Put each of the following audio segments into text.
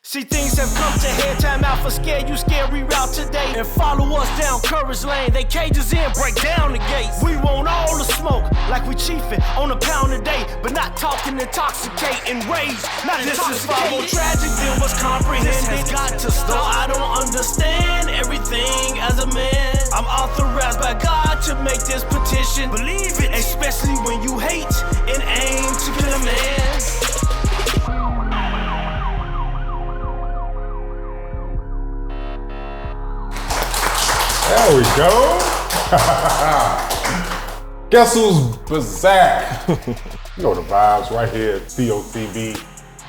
See, things have come to head, time out for scare you, scary route today. And follow us down Courage Lane, they cages in, break down the gates. We want all the smoke, like we chiefin' on a pound a day, but not talking intoxicating rage, not this intoxicating. This is far more tragic than what's comprehended. This has got to stop. No, I don't understand everything as a man. I'm authorized by God to make this petition. Believe it, especially when you hate and aim to kill a man. There we go. Guess who's back? You know the vibes right here at TOTB.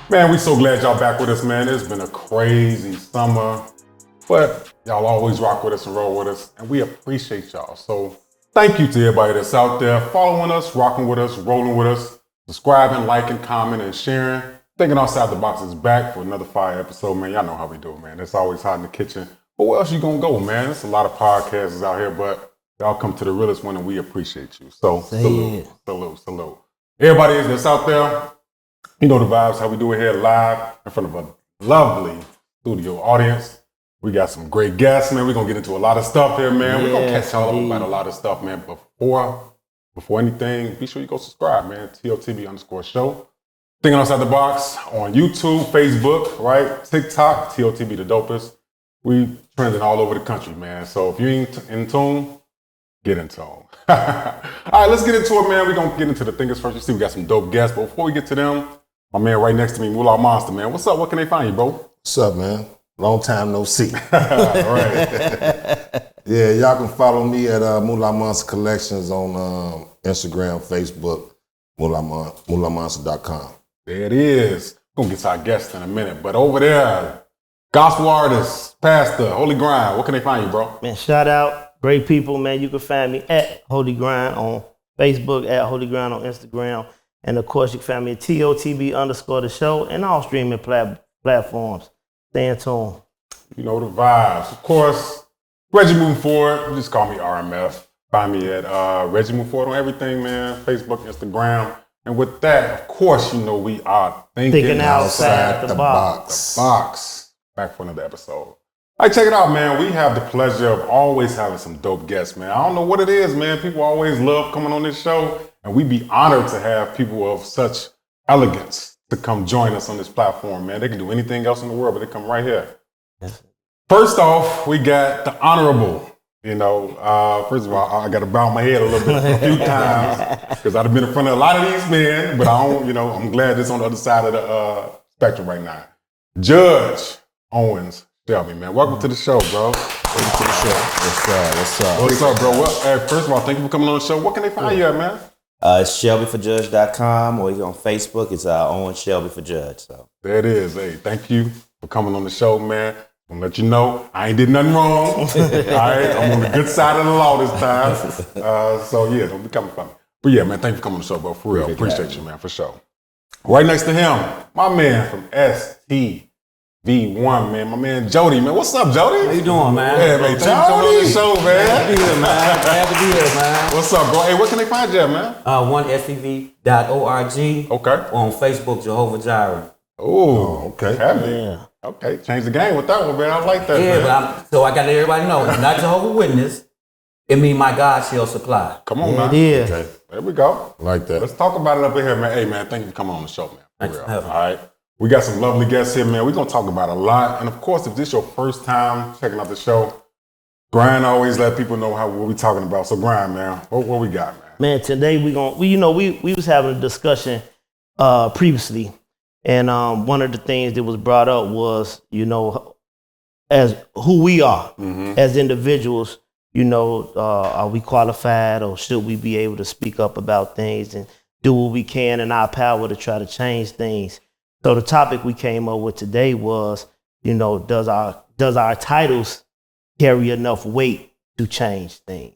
Man, we so glad y'all back with us, man. It's been a crazy summer, but y'all always rock with us and roll with us, and we appreciate y'all. So thank you to everybody that's out there following us, rocking with us, rolling with us, subscribing, liking, commenting, and sharing. Thinking Outside the Box is back for another fire episode, man. Y'all know how we do it, man. It's always hot in the kitchen. But where else you gonna go, man? There's a lot of podcasts out here, but y'all come to the realest one, and we appreciate you. So salute. Everybody that's out there, you know the vibes, how we do it here live in front of a lovely studio audience. We got some great guests, man. We're gonna get into a lot of stuff here, man. We're gonna catch y'all up about a lot of stuff, man. Before anything, be sure you go subscribe, man. TOTB_show. Thinking Outside the Box on YouTube, Facebook, right? TikTok, TOTB the dopest. We trending all over the country, man. So if you ain't in tune, get in tune. All right, let's get into it, man. We're going to get into the thinkers first. You see, we got some dope guests. But before we get to them, my man right next to me, Moolah Monster, man. What's up? What can they find you, bro? What's up, man? Long time no see. All right. Yeah, y'all can follow me at Moolah Monster Collections on Instagram, Facebook, MoolahMonster.com. There it is. We're going to get to our guests in a minute. But over there, gospel artist, pastor, Holy Grind. What can they find you, bro? Man, shout out. Great people, man. You can find me at Holy Grind on Facebook, at Holy Grind on Instagram. And, of course, you can find me at TOTB_the show and all streaming platforms. Stay in tune. You know the vibes. Of course, Reggie Moving Forward. Just call me RMF. Find me at Reggie Moving Forward on everything, man. Facebook, Instagram. And with that, of course, you know we are thinking outside the box. Back for another episode. All right, check it out, man. We have the pleasure of always having some dope guests, man. I don't know what it is, man. People always love coming on this show, and we be honored to have people of such elegance to come join us on this platform, man. They can do anything else in the world, but they come right here. Yes. First off, we got the honorable. You know, first of all, I got to bow my head a little bit a few times because I've been in front of a lot of these men, but I don't, you know, I'm glad it's on the other side of the spectrum right now. Judge Owens Shelby, man. Welcome to the show, bro. Welcome to the show. What's up, bro? Well, first of all, thank you for coming on the show. What can they find you at, man? It's ShelbyForJudge.com, or you on Facebook. It's Owens Shelby for Judge. So there it is. Hey, thank you for coming on the show, man. I'm gonna let you know I ain't did nothing wrong. All right, I'm on the good side of the law this time. So yeah, don't be coming for me. But yeah, man, thank you for coming on the show, bro. For real, appreciate you, man, for sure. Right next to him, my man from STV1, man, my man Jody, man. What's up, Jody? How you doing, man? Yeah, man. Thank you for coming on the show, man. Glad to be here, man. Glad to be here, man. What's up, bro? Hey, where can they find you at, man? 1STV.org. Okay. On Facebook, Jehovah Jireh. Oh, okay. Yeah. Okay, change the game with that one, man. I like that, Yeah, man. but so I got to let everybody know, I'm not Jehovah's Witness. It means my God shall supply. Come on, Yeah, man. it is. Okay, there we go. Like that. Let's talk about it up in here, man. Hey, man, thank you for coming on the show, man. Thanks For for real. having All me. right. We got some lovely guests here, man. We're going to talk about a lot. And, of course, if this is your first time checking out the show, Grind always let people know what we talking about. So, Grind, man, what we got, man? Man, today we was having a discussion previously. And one of the things that was brought up was, you know, as who we are as individuals, you know, are we qualified or should we be able to speak up about things and do what we can in our power to try to change things? So the topic we came up with today was, you know, does our titles carry enough weight to change things?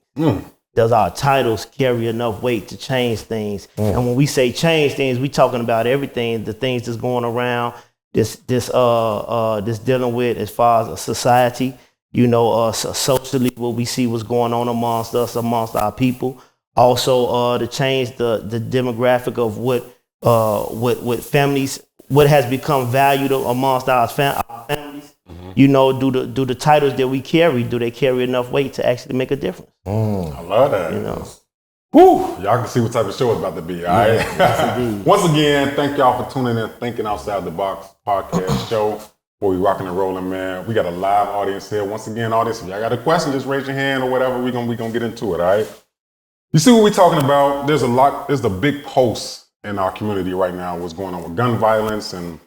Does our titles carry enough weight to change things? And when we say change things, we talking about everything, the things that's going around, this dealing with as far as a society, you know, socially, what we see what's going on amongst us, amongst our people. Also, to change the demographic of what families what has become valued amongst our families. You know, do the titles that we carry, do they carry enough weight to actually make a difference? I love that. You know. Whew, y'all can see what type of show it's about to be, all right? Yes, Once again, thank y'all for tuning in, Thinking Outside the Box podcast show where we rocking and rolling, man. We got a live audience here. Once again, audience, if y'all got a question, just raise your hand or whatever. We gonna get into it, all right? You see what we talking about? There's a big post in our community right now, what's going on with gun violence and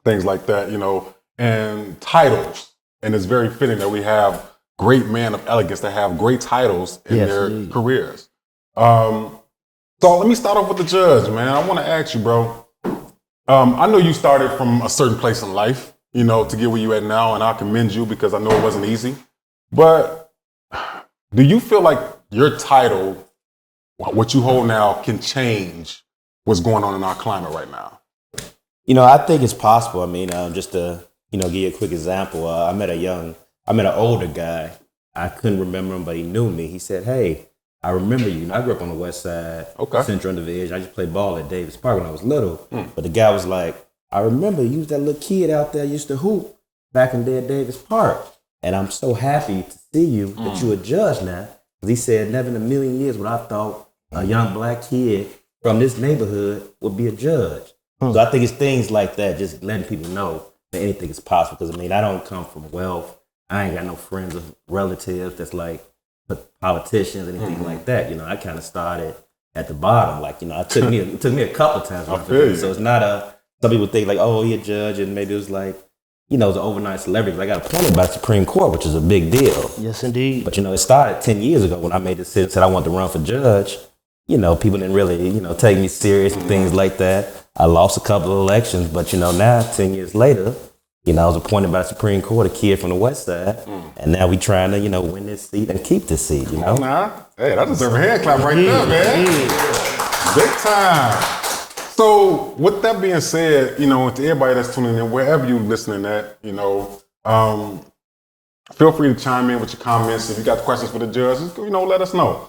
things like that, you know, and titles. And it's very fitting that we have great men of elegance that have great titles in their careers. So let me start off with the judge, man. I want to ask you, bro. I know you started from a certain place in life, you know, to get where you at now, and I commend you because I know it wasn't easy. But do you feel like your title, what you hold now, can change what's going on in our climate right now? You know, I think it's possible. I mean, just to, you know, give you a quick example, I met an older guy. I couldn't remember him, but he knew me. He said, "Hey, I remember you. I grew up on the west side, Central Division. I just played ball at Davis Park when I was little." But the guy was like, "I remember you was that little kid out there used to hoop back in the day at Davis Park. And I'm so happy to see you that you're a judge now." Because he said, never in a million years would I thought a young black kid from this neighborhood would be a judge. So I think it's things like that, just letting people know that anything is possible. Because, I mean, I don't come from wealth. I ain't got no friends or relatives that's like politicians, anything like that. You know, I kind of started at the bottom. Like, you know, it took me a couple times. So it's not some people think like, oh, he a judge, and maybe it was like, you know, it was an overnight celebrity. I got appointed by the Supreme Court, which is a big deal. Yes, indeed. But, you know, it started 10 years ago when I made the decision, said I wanted to run for judge. You know, people didn't really, you know, take me serious and things like that. I lost a couple of elections, but, you know, now 10 years later, you know, I was appointed by the Supreme Court, a kid from the West Side, and now we trying to, you know, win this seat and keep this seat, you know? Hey, that deserves a hand clap right there, man. Big time. So, with that being said, you know, to everybody that's tuning in, wherever you're listening at, you know, feel free to chime in with your comments. If you got questions for the judge, you know, let us know.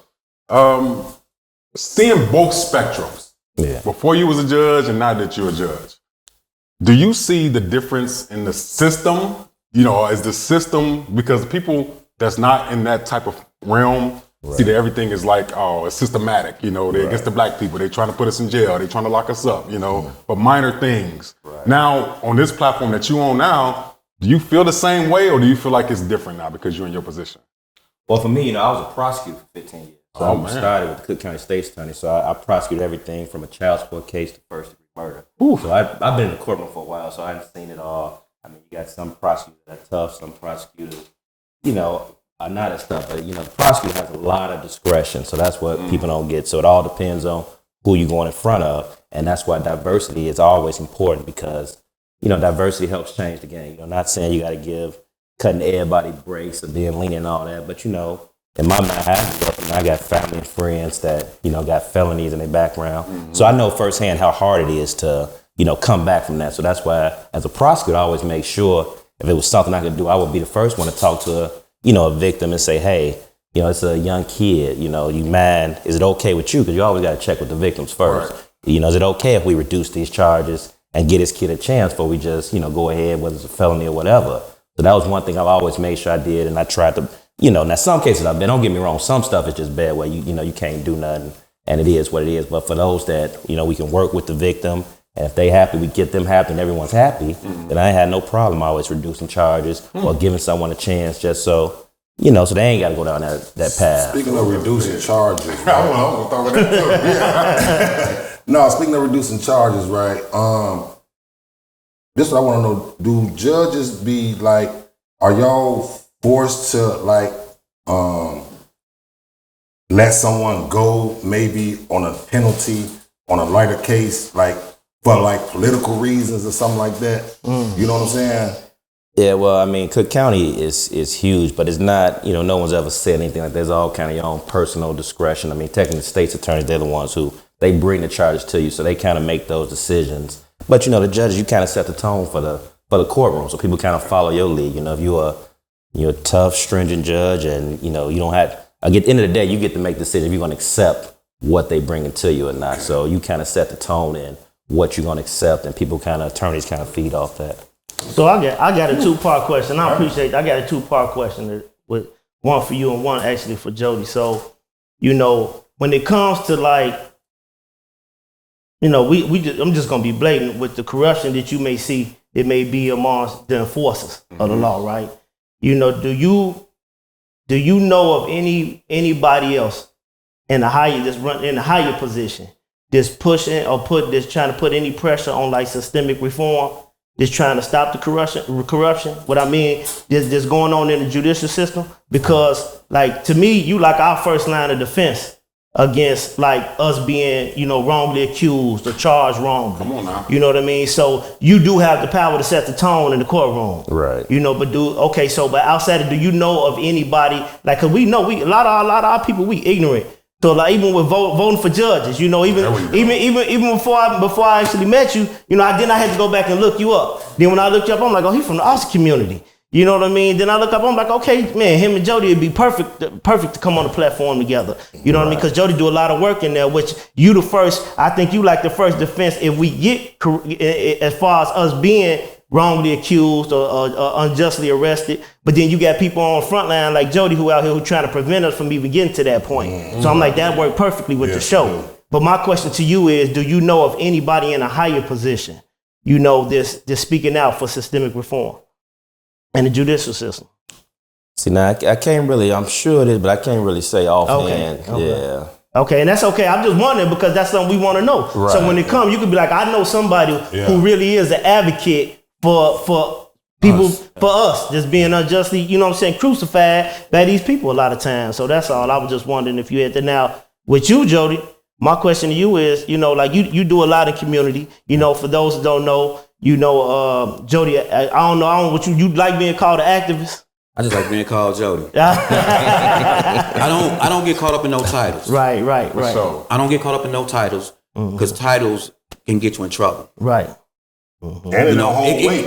Seeing both spectrums, before you was a judge and now that you're a judge, do you see the difference in the system? You know, is the system, because people that's not in that type of realm see that everything is like, oh, it's systematic. You know, they're against the black people. They're trying to put us in jail. They're trying to lock us up, you know, for minor things. Now, on this platform that you own now, do you feel the same way, or do you feel like it's different now because you're in your position? Well, for me, you know, I was a prosecutor for 15 years. So I started with the Cook County State's Attorney. So I prosecuted everything from a child support case to first-degree murder. So I've been in the courtroom for a while, so I've seen it all. I mean, you got some prosecutors that are tough, some prosecutors, you know, are not as tough. But, you know, the prosecutor has a lot of discretion, so that's what people don't get. So it all depends on who you're going in front of, and that's why diversity is always important, because, you know, diversity helps change the game. You know, not saying you got to cutting everybody breaks or being lenient and all that, but, you know, in my mind, I got family and friends that, you know, got felonies in their background. So I know firsthand how hard it is to, you know, come back from that. So that's why, as a prosecutor, I always make sure if it was something I could do, I would be the first one to talk to a victim and say, hey, you know, it's a young kid, you know, you mind, is it okay with you? Because you always got to check with the victims first. You know, is it okay if we reduce these charges and get this kid a chance before we just, you know, go ahead, whether it's a felony or whatever? So that was one thing I've always made sure I did, and I tried to, you know, now some cases I've been, don't get me wrong, some stuff is just bad where you know, you can't do nothing and it is what it is. But for those that, you know, we can work with the victim, and if they happy, we get them happy and everyone's happy, then I ain't had no problem always reducing charges or giving someone a chance just so, you know, so they ain't got to go down that path. Speaking of reducing charges, I was gonna talk about that too. No, speaking of reducing charges, right? This is what I want to know. Do judges be like, are y'all forced to like let someone go maybe on a penalty on a lighter case, like for like political reasons or something like that? You know what I'm saying? Yeah, well, I mean, Cook County is huge, but it's not, you know, no one's ever said anything like that. There's all kind of your own personal discretion. I mean, technically the state's attorneys, they're the ones who, they bring the charges to you, so they kind of make those decisions. But, you know, the judges, you kind of set the tone for the courtroom, so people kind of follow your lead. You know, if you're a tough, stringent judge, and, you know, you don't have, at the end of the day, you get to make the decision if you're going to accept what they bring to you or not. So you kind of set the tone in what you're gonna accept, and attorneys kind of feed off that. So I got a 2-part question. I appreciate. I got a 2-part question with one for you and one actually for Jody. So, when it comes to like, I'm just gonna be blatant with the corruption that you may see. It may be amongst the enforcers of the law, right? Do you know of anybody else in a higher position that's pushing or trying to put any pressure on like systemic reform, that's trying to stop the corruption? What I mean, that's going on in the judicial system? Because like to me, you like our first line of defense against like us being, wrongly accused or charged wrongly. Come on now. You know what I mean? So you do have the power to set the tone in the courtroom. Right. But outside of, do you know of anybody, like, cause we know a lot of our people, we ignorant. So like even with voting for judges, even before I actually met you, I had to go back and look you up. Then when I looked you up, I'm like, oh, he's from the Austin community. You know what I mean? Then I look up, I'm like, okay, man, him and Jody would be perfect to come on the platform together. You know what I mean? Because Jody do a lot of work in there, which I think you like the first defense if we get, as far as us being wrongly accused or unjustly arrested. But then you got people on the front line like Jody who out here who trying to prevent us from even getting to that point. Mm-hmm. So I'm like, that worked perfectly with the show. But my question to you is, do you know of anybody in a higher position, this speaking out for systemic reform in the judicial system? See, now I can't really, I'm sure it is, but I can't really say offhand. Okay. Yeah. Okay, and that's okay. I'm just wondering because that's something we want to know. Right. So when it comes, you could be like, I know somebody who really is an advocate for people, for us, just being unjustly, crucified by these people a lot of times. So that's all. I was just wondering if you had that. Now, with you, Jody, my question to you is, like you do a lot in community. For those who don't know, Jody, I don't know what you like being called an activist? I just like being called Jody. I don't get caught up in no titles. Right. So I don't get caught up in no titles because titles can get you in trouble. Right. Mm-hmm. And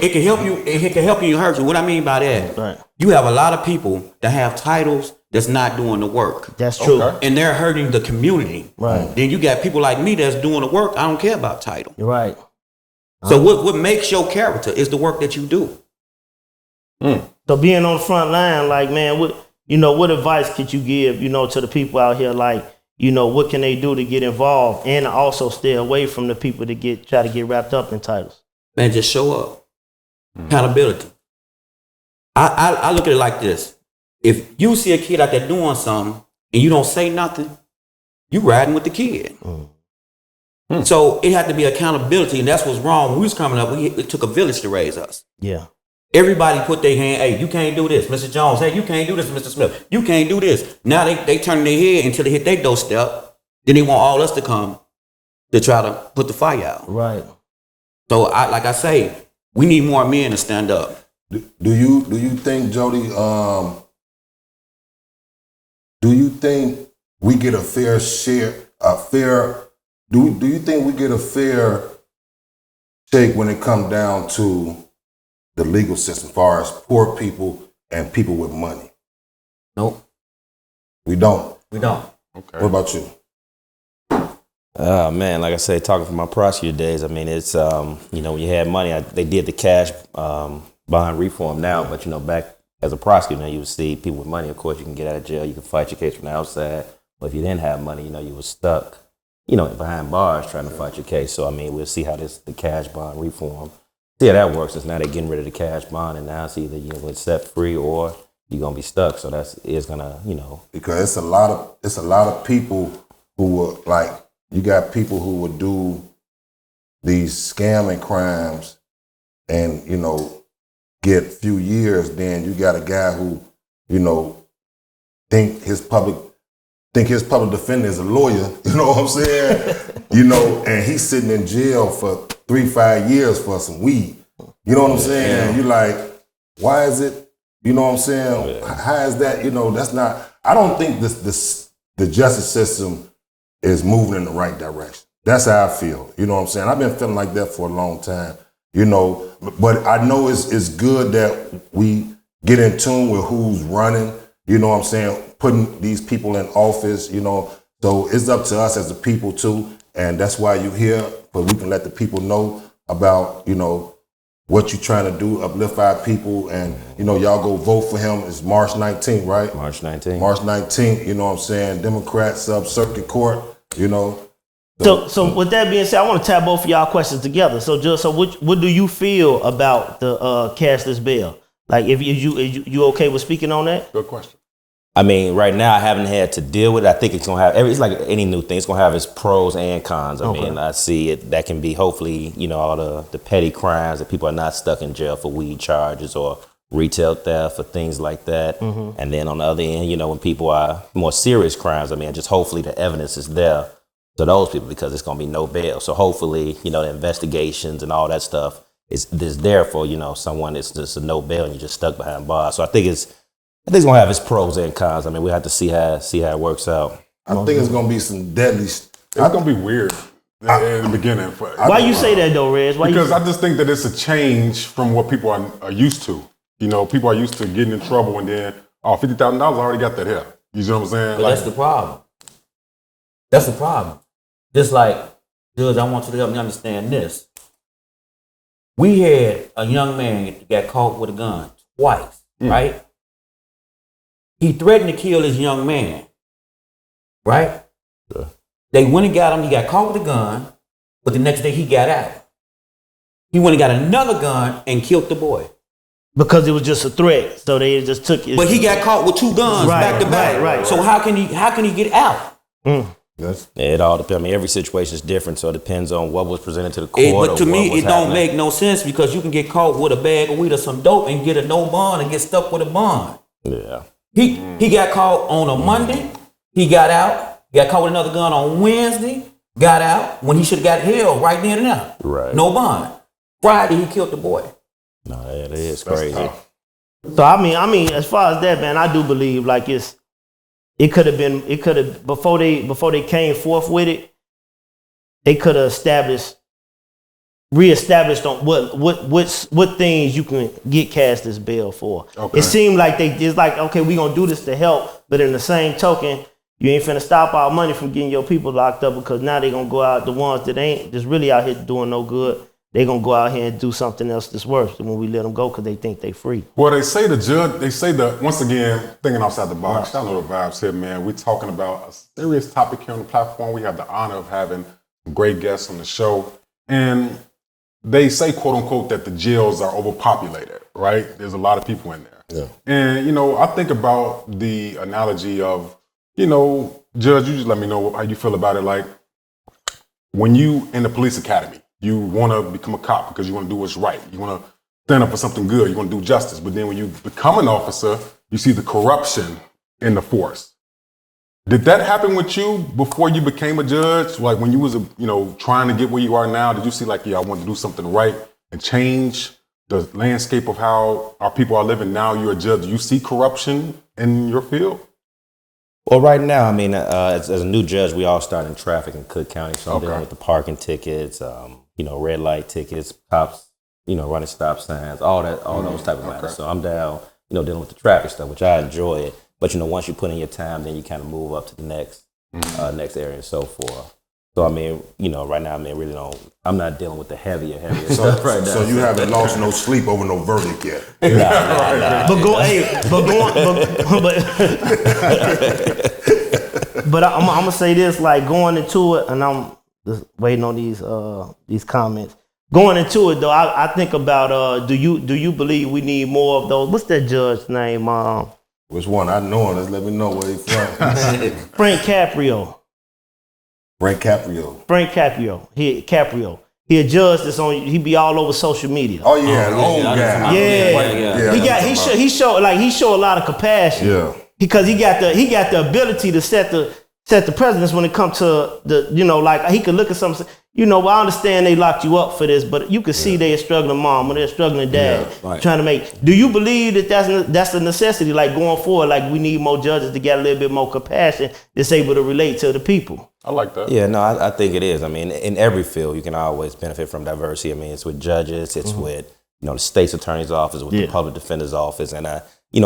it can help you. It can help you and hurt you. What I mean by that, right. You have a lot of people that have titles that's not doing the work. That's true. Okay. And they're hurting the community. Right. Then you got people like me that's doing the work. I don't care about title. You're right. So what makes your character is the work that you do. So being on the front line, like, man, what advice could you give, to the people out here, like, what can they do to get involved and also stay away from the people that try to get wrapped up in titles? Man, just show up. Accountability. I look at it like this. If you see a kid out there doing something and you don't say nothing, you riding with the kid. So it had to be accountability, and that's what's wrong. When we was coming up, it took a village to raise us. Yeah. Everybody put their hand, hey, you can't do this, Mr. Jones. Hey, you can't do this, Mr. Smith. You can't do this. Now they turn their head until they hit their doorstep. Then they want all us to come to try to put the fire out. Right. So like I say, we need more men to stand up. Do you think, Jody, do you think we get a fair share, do you think we get a fair shake when it comes down to the legal system as far as poor people and people with money? Nope. We don't? We don't. Okay. What about you? Man, like I said, talking from my prosecutor days, I mean, it's, when you had money, they did the cash bond reform now, but, back as a prosecutor, you would see people with money, of course, you can get out of jail, you can fight your case from the outside, but if you didn't have money, you were stuck, behind bars trying to fight your case. So, I mean, we'll see how the cash bond reform, see how that works. It's now they're getting rid of the cash bond, and now it's either you're going to set free or you're going to be stuck. So it's going to, Because it's a lot of people who were like, you got people who would do these scamming crimes and, get a few years. Then you got a guy who, think his public defender is a lawyer, you know what I'm saying? And he's sitting in jail for 3-5 years for some weed. You know what I'm saying? Yeah. You like, why is it, you know what I'm saying? Yeah. How is that, that's not, I don't think the justice system is moving in the right direction. That's how I feel. You know what I'm saying? I've been feeling like that for a long time, but I know it's good that we get in tune with who's running, you know what I'm saying, putting these people in office, so it's up to us as the people too. and that's why you're here, but we can let the people know about, what you're trying to do, uplift our people, and, y'all go vote for him. It's March 19th, right? March 19th. March 19th, you know what I'm saying? Democrats up circuit court, So with that being said, I want to tie both of y'all questions together. So what do you feel about the cashless bill? Like, if you okay with speaking on that? Good question. I mean, right now I haven't had to deal with it. I think it's gonna have. It's like any new thing. It's gonna have its pros and cons. I mean, I see it. That can be hopefully, all the petty crimes that people are not stuck in jail for weed charges or retail theft or things like that. Mm-hmm. And then on the other end, when people are more serious crimes, I mean, just hopefully the evidence is there to those people because it's gonna be no bail. So hopefully, the investigations and all that stuff is there for someone that's just a no bail and you're just stuck behind bars. So I think it's gonna have its pros and cons. I mean, we have to see how it works out. I think it's gonna be some deadly. It's gonna be weird in the beginning. Why you say that though, Reg? Because I just think that it's a change from what people are used to. People are used to getting in trouble and then, $50,000, I already got that here. You know what I'm saying? But that's the problem. That's the problem. Just like, Judge, I want you to help me understand this. We had a young man that got caught with a gun twice, right? He threatened to kill this young man, right? Yeah. They went and got him. He got caught with a gun, but the next day he got out. He went and got another gun and killed the boy. Because it was just a threat, so they just took it. But he got caught with two guns back to back. Right. So how can he get out? Yes. It all depends. I mean, every situation is different, so it depends on what was presented to the court. But to me, it don't make no sense because you can get caught with a bag of weed or some dope and get a no bond and get stuck with a bond. Yeah. He got caught on a Monday. He got out. He got caught with another gun on Wednesday. Got out when he should have got held right then and there. Right. No bond. Friday he killed the boy. No, that is crazy. Tough. So I mean, as far as that, man, I do believe like it could have before they came forth with it, they could have reestablished on what things you can get cashless bail for. Okay. It seemed like it's like, okay, we're gonna do this to help, but in the same token, you ain't finna stop our money from getting your people locked up because now they're gonna go out, the ones that ain't just really out here doing no good, they're gonna go out here and do something else that's worse than when we let them go because they think they free. Well, they say once again, thinking outside the box, y'all know the vibes here, man. We're talking about a serious topic here on the platform. We have the honor of having great guests on the show. And they say, quote unquote, that the jails are overpopulated, right? There's a lot of people in there. Yeah. And, I think about the analogy of, Judge, you just let me know how you feel about it. Like when you in the police academy, you want to become a cop because you want to do what's right. You want to stand up for something good. You want to do justice. But then when you become an officer, you see the corruption in the force. Did that happen with you before you became a judge? Like when you was, trying to get where you are now, did you see like, I want to do something right and change the landscape of how our people are living now? You're a judge. Do you see corruption in your field? Well, right now, I mean, as a new judge, we all start in traffic in Cook County. So I'm dealing with the parking tickets, red light tickets, cops, running stop signs, all those type of matters. So I'm down, dealing with the traffic stuff, which I enjoy it. But, once you put in your time, then you kind of move up to the next area and so forth. So, I mean, right now, I'm not dealing with the heavier stuff right now. So you haven't lost no sleep over no verdict yet. But I'm gonna say this, like going into it, and I'm just waiting on these comments. Going into it though, I think about do you believe we need more of those? What's that judge's name? Which one? I know him. Just let me know where he's from. Frank Caprio. He a judge that's on. He be all over social media. Oh yeah, the old guy. Yeah. He showed a lot of compassion. Yeah. Because he got the ability to set the precedence when it comes to the like he could look at something. I understand they locked you up for this, but you could see they're struggling mom or they're struggling dad trying to make. Do you believe that that's a necessity? Like going forward, like we need more judges to get a little bit more compassion that's able to relate to the people. I like that. Yeah, no, I think it is. I mean, in every field, you can always benefit from diversity. I mean, it's with judges, it's with the state's attorney's office, with the public defender's office, and I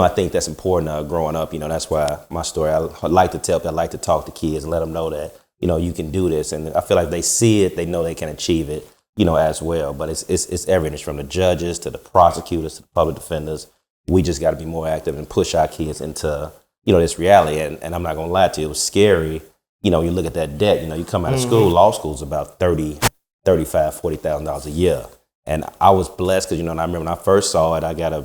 think that's important growing up. That's why my story, I like to tell people, I like to talk to kids and let them know that you can do this. And I feel like they see it, they know they can achieve it, as well. But it's everything. It's from the judges to the prosecutors to the public defenders. We just got to be more active and push our kids into, this reality. And I'm not going to lie to you, it was scary. You look at that debt, you come out of school, law school is about $40,000 a year. And I was blessed because, and I remember when I first saw it, I got a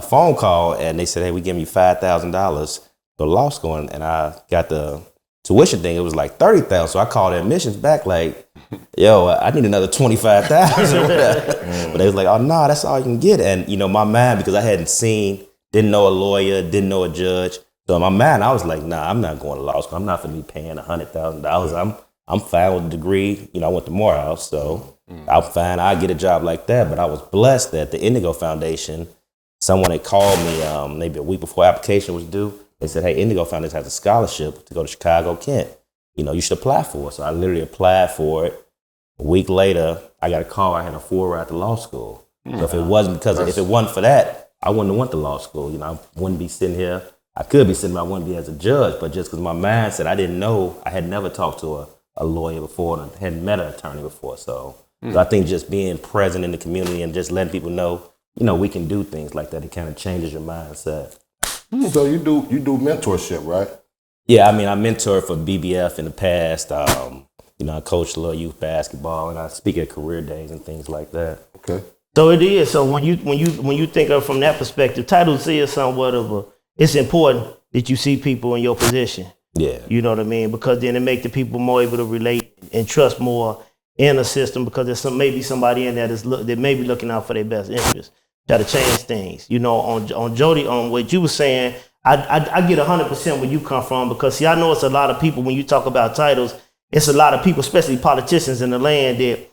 phone call and they said, hey, we give you $5,000 for law school. And I got the tuition thing. It was like $30,000. So I called the admissions back like, yo, I need another $25,000. But they was like, oh, no, that's all you can get. And, my mind, because I didn't know a lawyer, didn't know a judge. So in my mind, I was like, nah, I'm not going to law school. I'm not going to be paying $100,000. I'm fine with the degree. I went to Morehouse, so I'm fine. I get a job like that. But I was blessed that the Indigo Foundation, someone had called me maybe a week before application was due. They said, hey, Indigo Foundation has a scholarship to go to Chicago, Kent. You should apply for it. So I literally applied for it. A week later, I got a call. I had a full ride to law school. So if it wasn't for that, I wouldn't have went to law school. I wouldn't be sitting here. I could be sitting, but I wouldn't be as a judge. But just because my mindset, I didn't know, I had never talked to a lawyer before and hadn't met an attorney before. So I think just being present in the community and just letting people know, we can do things like that. It kind of changes your mindset. So you do mentorship, right? Yeah, I mentored for BBF in the past. I coached a little youth basketball and I speak at career days and things like that. Okay. So it is. So when you think of from that perspective, Title C is somewhat of it's important that you see people in your position. Yeah. You know what I mean? Because then it make the people more able to relate and trust more in the system because there's maybe somebody in there that may be looking out for their best interest. Try to change things. On Jody, on what you were saying, I get 100% where you come from because see, I know it's a lot of people when you talk about titles, it's a lot of people, especially politicians in the land that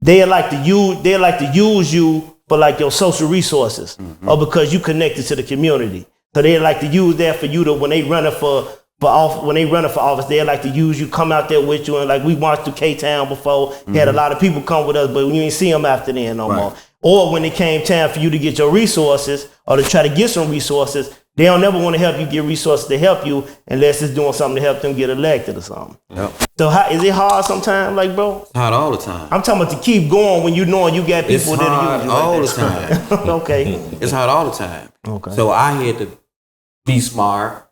they like to use you for like your social resources or because you connected to the community. So they like to use that for you to when they running for office, they like to use you, come out there with you, and like we marched through K-Town before, had a lot of people come with us, but you ain't see them after then no more. Or when it came time for you to get your resources or to try to get some resources, they don't never want to help you get resources to help you unless it's doing something to help them get elected or something. Yep. So is it hard sometimes, like, bro? It's hard all the time. I'm talking about to keep going when you knowing you got people that are using you all the time. Okay. It's hard all the time. Okay. So I had to be smart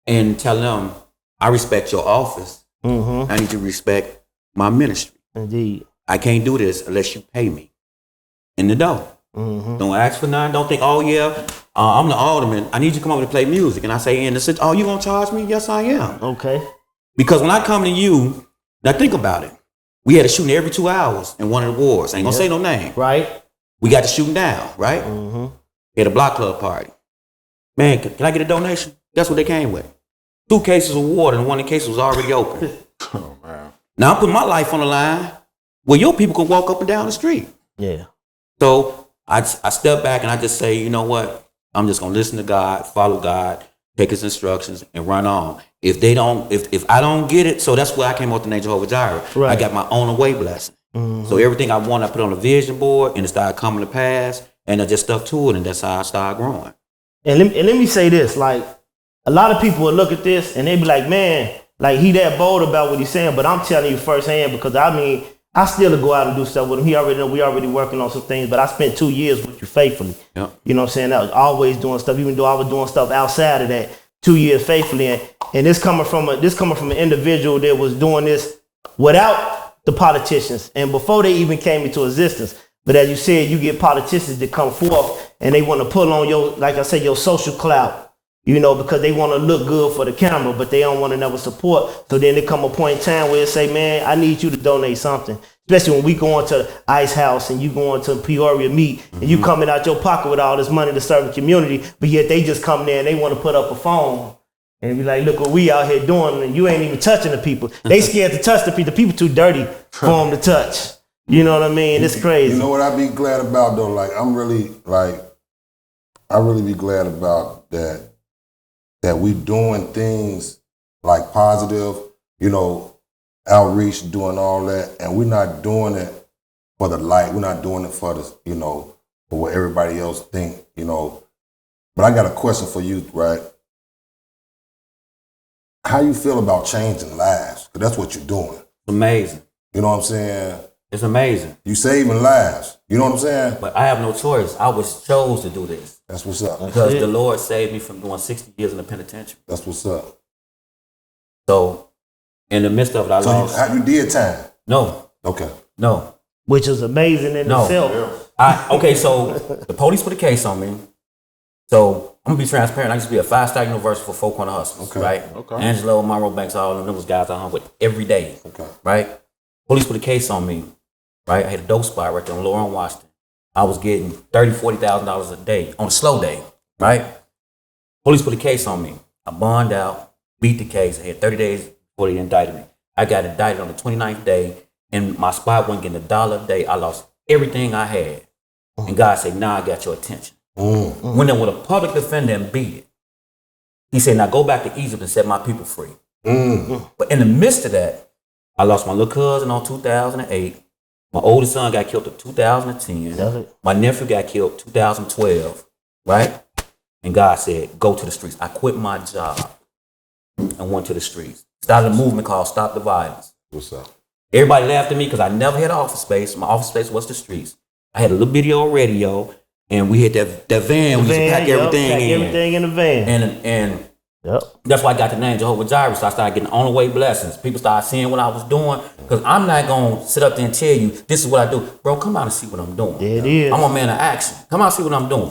and tell them, I respect your office. I need you to respect my ministry. Indeed. I can't do this unless you pay me in the door. Don't ask for nothing. Don't think, I'm the alderman. I need you to come over to play music. And I say, you going to charge me? Yes, I am. Okay. Because when I come to you, now think about it. We had a shooting every 2 hours in one of the wards. I ain't going to say no name. Right. We got the shooting down, right? We had a block club party. Man, can I get a donation? That's what they came with. 2 cases of water and one of the cases was already open. Oh, man. Now I'm putting my life on the line where your people can walk up and down the street. Yeah. So I step back and I just say, you know what? I'm just going to listen to God, follow God, take his instructions and run on. If I don't get it, so that's where I came up with the name Jehovah Jireh. Right. I got my own away blessing. So everything I want, I put on a vision board and it started coming to pass and I just stuck to it and that's how I started growing. And let me say this, like, a lot of people will look at this and they be like, man, like he that bold about what he's saying, but I'm telling you firsthand because I still go out and do stuff with him. He already know we already working on some things, but I spent 2 years with you faithfully. Yep. You know what I'm saying? I was always doing stuff, even though I was doing stuff outside of that, 2 years faithfully. And this coming from an individual that was doing this without the politicians and before they even came into existence. But as you said, you get politicians that come forth and they want to pull on your, like I said, your social clout. Because they want to look good for the camera, but they don't want to never support. So then there come a point in time where they say, man, I need you to donate something. Especially when we go into Ice House and you go into Peoria Meat and you coming out your pocket with all this money to serve the community, but yet they just come there and they want to put up a phone and be like, look what we out here doing and you ain't even touching the people. They scared to touch the people. The people too dirty for them to touch. You know what I mean? It's crazy. You know what I be glad about though? Like I really be glad about that we doing things like positive, outreach, doing all that, and we're not doing it for the light. We're not doing it for the, for what everybody else think, But I got a question for you, right? How you feel about changing lives? Because that's what you're doing. It's amazing. You know what I'm saying? It's amazing. You saving lives. You know what I'm saying? But I have no choice. I was chose to do this. That's what's up. Because the Lord saved me from doing 60 years in the penitentiary. That's what's up. So, in the midst of it, I lost. You did time? No. Okay. No. Which is amazing in itself. Okay, so the police put a case on me. So I'm gonna be transparent. I used to be a 5-star university for 4 corner hustlers, right? Okay. Angelo, Monroe Banks, all of them was guys I hung with every day. Okay. Right? Police put a case on me, right? I had a dope spot right there on Lower on Washington. I was getting $30,000-$40,000 a day on a slow day, right? Police put a case on me. I bonded out, beat the case. I had 30 days before they indicted me. I got indicted on the 29th day, and my spot wasn't getting $1 a day. I lost everything I had. And God said, "Now I got your attention." Went in with a public defender and beat it. He said, "Now go back to Egypt and set my people free." But in the midst of that, I lost my little cousin on 2008. My oldest son got killed in 2010. My nephew got killed 2012, right? And God said, "Go to the streets." I quit my job and went to the streets. Started a movement called Stop the Violence. What's up? Everybody laughed at me because I never had office space. My office space was the streets. I had a little video radio, and we had that van. We used to pack everything in the van. And that's why I got the name Jehovah Jireh. So I started getting on the way blessings. People started seeing what I was doing. Because I'm not going to sit up there and tell you, this is what I do. Bro, come out and see what I'm doing. There it is. I'm a man of action. Come out and see what I'm doing.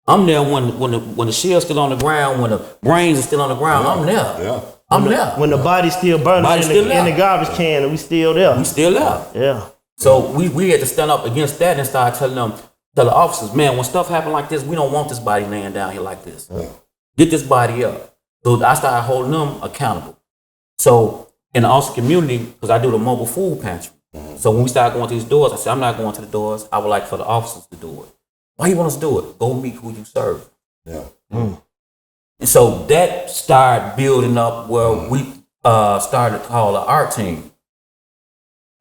I'm there when the shell's still on the ground, when the brains are still on the ground. I'm there. Yeah. I'm there. When the body's still burning in the garbage can, and we still there. We still there. Yeah. So we had to stand up against that and start telling the officers, man, when stuff happen like this, we don't want this body laying down here like this. Get this body up. So I started holding them accountable. So in the Austin community, because I do the mobile food pantry. So when we started going to these doors, I said, I'm not going to the doors. I would like for the officers to do it. Why you want us to do it? Go meet who you serve. Yeah. And so that started building up where we started to call our team,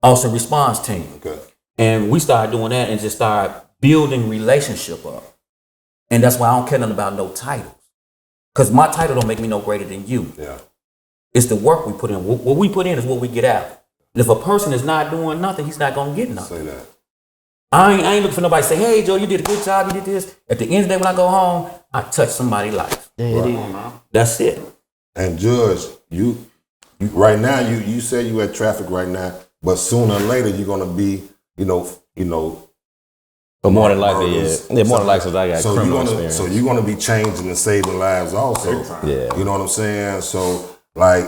Austin Response Team. Okay. And we started doing that and just started building relationship up. And that's why I don't care nothing about no titles. Because my title don't make me no greater than you. Yeah. It's the work we put in. What we put in is what we get out. And if a person is not doing nothing, he's not going to get nothing. Say that. I ain't looking for nobody to say, "Hey, Joe, you did a good job, you did this." At the end of the day, when I go home, I touch somebody's life. There it is. That's it. And Judge, you right now, you say you at traffic right now, but sooner or later you're gonna be, But more than likely, yeah. More than likely, I got criminal experience. So you're gonna be changing and saving lives also. Yeah. You know what I'm saying? So like,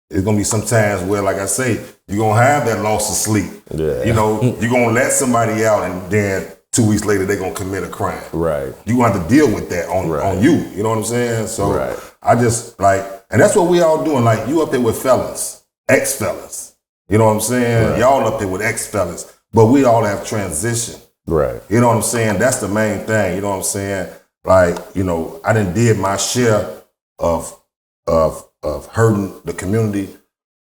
it's gonna be some times where, like I say, you're gonna have that loss of sleep. Yeah. You know, you're gonna let somebody out, and then 2 weeks later they're gonna commit a crime. Right. You gonna have to deal with that on you. You know what I'm saying? So Right. I just and that's what we all doing. Like, you up there with felons, ex-felons. You know what I'm saying? Right. Y'all up there with ex-felons, but we all have transition. Right. You know what I'm saying? That's the main thing. You know what I'm saying? Like, I done did my share of hurting the community,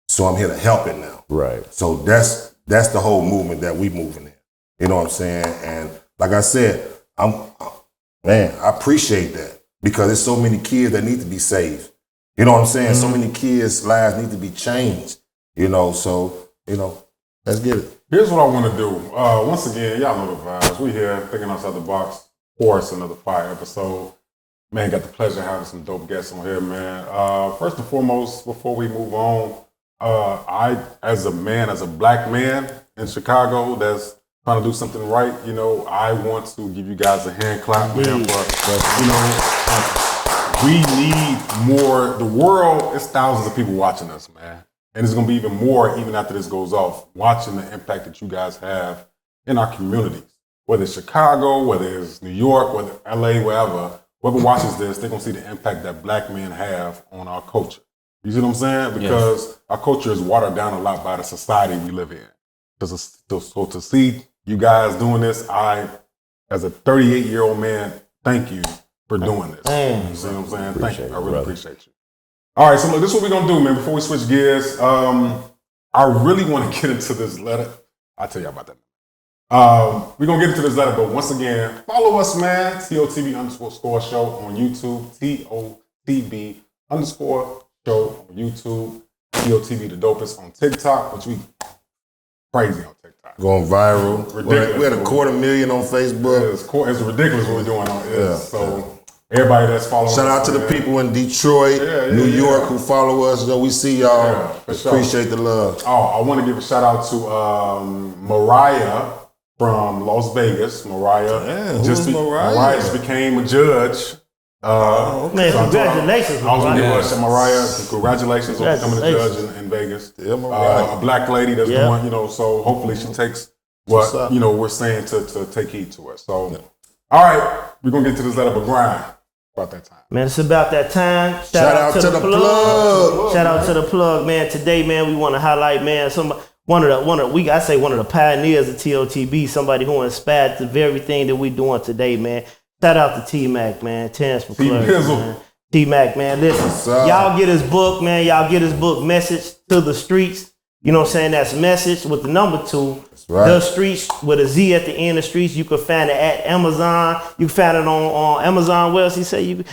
so I'm here to help it now. Right. So that's the whole movement that we moving in. You know what I'm saying? And like I said, I appreciate that, because there's so many kids that need to be saved. You know what I'm saying? So many kids' lives need to be changed. So let's get it. Here's what I want to do. Once again, y'all know the vibes. We here thinking outside the box for us another fire episode. Man, got the pleasure of having some dope guests on here, man. First and foremost, before we move on, I, as a black man in Chicago that's trying to do something right, I want to give you guys a hand clap, man, we need more. The world is thousands of people watching us, man. And it's going to be even more even after this goes off, watching the impact that you guys have in our communities. Whether it's Chicago, whether it's New York, whether LA, wherever, whoever watches this, they're going to see the impact that black men have on our culture. You see what I'm saying? Because our culture is watered down a lot by the society we live in. So to see you guys doing this, I, as a 38-year-old man, thank you for doing this. You see what I'm saying? Thank you. I really appreciate you. All right, so look, this is what we're going to do, man. Before we switch gears, I really want to get into this letter. I'll tell you about that. We're going to get into this letter, but once again, follow us, man. TOTB_show on YouTube. TOTB_show on YouTube. TOTB the dopest on TikTok, which we crazy on TikTok. Going viral. Ridiculous. We had 250,000 on Facebook. It's ridiculous what we're doing on it. So everybody that's following Shout out to the people in Detroit, New York who follow us. We see y'all. Appreciate the love. Oh, I want to give a shout out to Mariah from Las Vegas. Mariah just became a judge. Man, congratulations, I was going to give a Mariah, congratulations on becoming a judge in Vegas. A black lady that's doing, so hopefully she takes what, we're saying to take heed to it. So, all right, we're going to get to this letter of a grind about that time. Man, it's about that time. Shout out to the plug. Shout out to the plug, man. Today, man, we want to highlight, man, one of the pioneers of TOTB, somebody who inspired the very thing that we're doing today, man. Shout out to T-Mac, man. Terrence McClure, man. T-Mac, man. Listen, y'all get his book, man. Y'all get his book, Message to the Streets. You know what I'm saying? That's Message with the number 2. That's right. The Streets with a Z at the end of Streets. You can find it at Amazon. You can find it on Amazon. Where else he say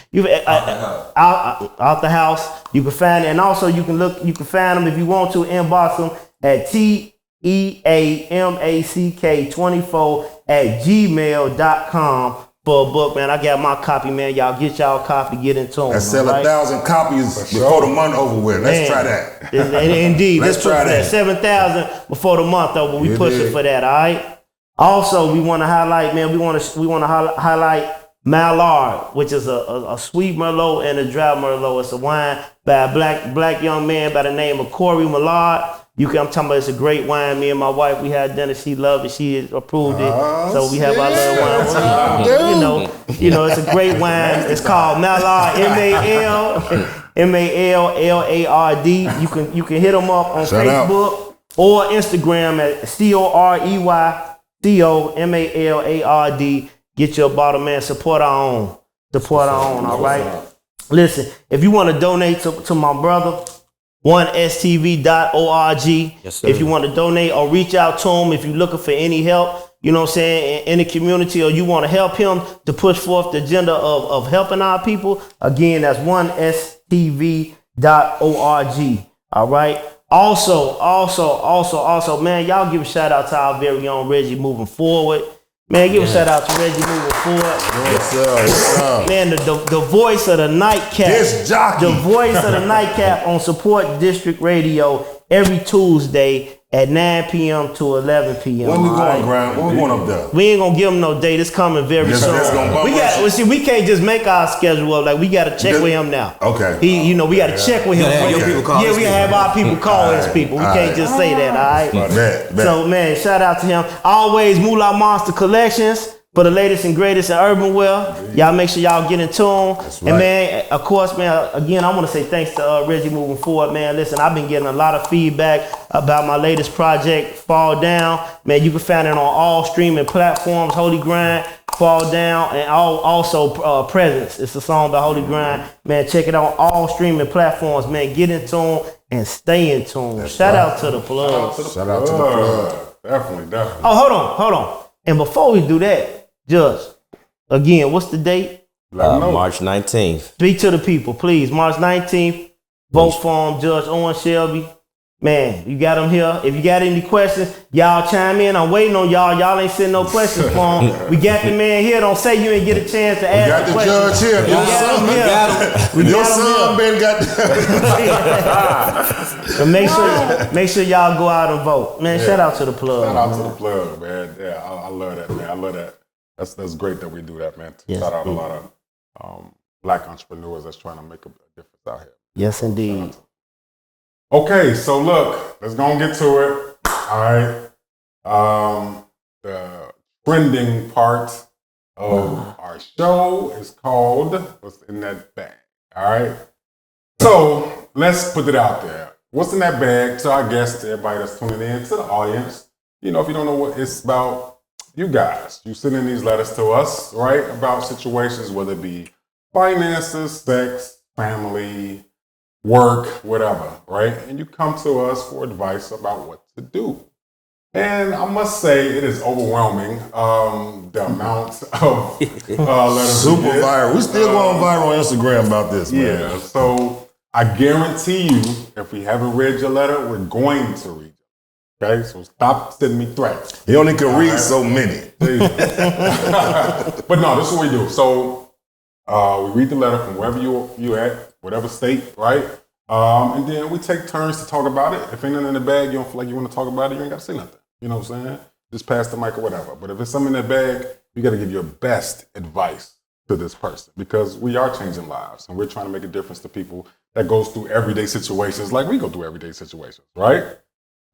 out the house. You can find it, and also you can find them if you want to. Inbox them at TEAMACK24@gmail.com. for a book, man. I got my copy, man. Y'all get y'all a copy, get into them. Let's sell 1,000 copies before the month over with. Let's try that. Indeed. Let's try that. 7,000 before the month over. We pushing for that, all right? Also, we want to highlight, man, we want to highlight Mallard, which is a sweet Merlot and a dry Merlot. It's a wine by a black young man by the name of Corey Mallard. I'm talking about it's a great wine. Me and my wife, we had dinner. She loved it. She approved it. So we have our little wine. It's a great wine. It's called Mallard, Mallard. You can hit them up on Facebook or Instagram at COREYCOMALLARD. Get your bottle, man. Support our own. All right. Listen, if you want to donate to my brother, onestv.org. Yes, sir. If you want to donate or reach out to him, if you're looking for any help, you know what I'm saying, in the community, or you want to help him to push forth the agenda of helping our people, again, that's onestv.org. All right. Also, man, y'all give a shout out to our very own Reggie moving forward. Man, give a shout out to Reggie moving forward. Yes, sir. Man, the voice of the nightcap. This jockey. The voice of the nightcap on Support District Radio every Tuesday at 9 p.m. to 11 p.m. When we going, Grant? When we going up there? We ain't gonna give them no date. It's coming very soon. We can't just make our schedule up. Like, we got to check with him now. Okay. We got to check with him. Your people call we gotta have our people call his people. We can't just say that, all right? Bet. So, man, shout out to him. Always Moolah Monster Collections for the latest and greatest in urban wear. Y'all make sure y'all get into them. That's right. And, man, of course, man, again, I want to say thanks to Reggie moving forward, man. Listen, I've been getting a lot of feedback about my latest project, Fall Down. Man, you can find it on all streaming platforms, Holy Grind, Fall Down, and also Presence. It's a song by Holy Grind. Man, check it out on all streaming platforms, man. Get into them and stay in tune. Shout out to the plug. Shout out to the plug. Definitely. Oh, hold on. And before we do that, Judge, again, what's the date? March 19th. Speak to the people, please. March 19th, vote for him, Judge Owens Shelby. Man, you got him here. If you got any questions, y'all chime in. I'm waiting on y'all. Y'all ain't sending no questions for him. We got the man here. Don't say you ain't get a chance to ask the question. Judge here. Your son been got But make sure y'all go out and vote. Man, shout out to the plug. Shout out to the plug, man. Yeah, I love that, man. I love that. That's great that we do that, man. Shout out a lot of black entrepreneurs that's trying to make a difference out here. Yes, indeed. Okay, so look, let's go and get to it. All right. The trending part of our show is called What's in That Bag? All right. So let's put it out there. What's in that bag to our guests, to everybody that's tuning in, to the audience? You know, if you don't know what it's about, you guys, you send in these letters to us, right? About situations, whether it be finances, sex, family, work, whatever, right? And you come to us for advice about what to do. And I must say, it is overwhelming, the amount of letters. Super viral. We still going viral on Instagram about this, man. Yeah, so I guarantee you, if we haven't read your letter, we're going to read it. Okay? So stop sending me threats. He only can read so many. But no, this is what we do. So we read the letter from wherever you at, whatever state, right? And then we take turns to talk about it. If ain't nothing in the bag, you don't feel like you want to talk about it, you ain't got to say nothing. You know what I'm saying? Just pass the mic or whatever. But if it's something in that bag, you got to give your best advice to this person, because we are changing lives and we're trying to make a difference to people that goes through everyday situations like we go through everyday situations, right?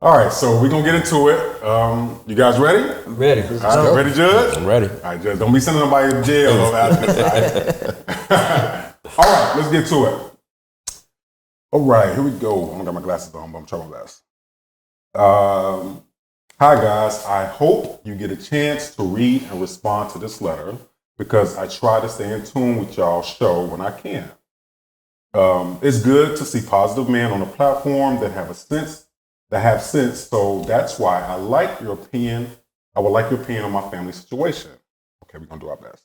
All right, so we're going to get into it. You guys ready? I'm ready. All right, ready, Judge? I'm ready. All right, Judge, don't be sending nobody to jail over after this, all right? All right, let's get to it. All right, here we go. I don't got my glasses on, but I'm trying my best. Hi, guys. I hope you get a chance to read and respond to this letter, because I try to stay in tune with y'all's show when I can. It's good to see positive men on a platform that have sense, so that's why I like your opinion. I would like your opinion on my family situation. Okay, we're going to do our best.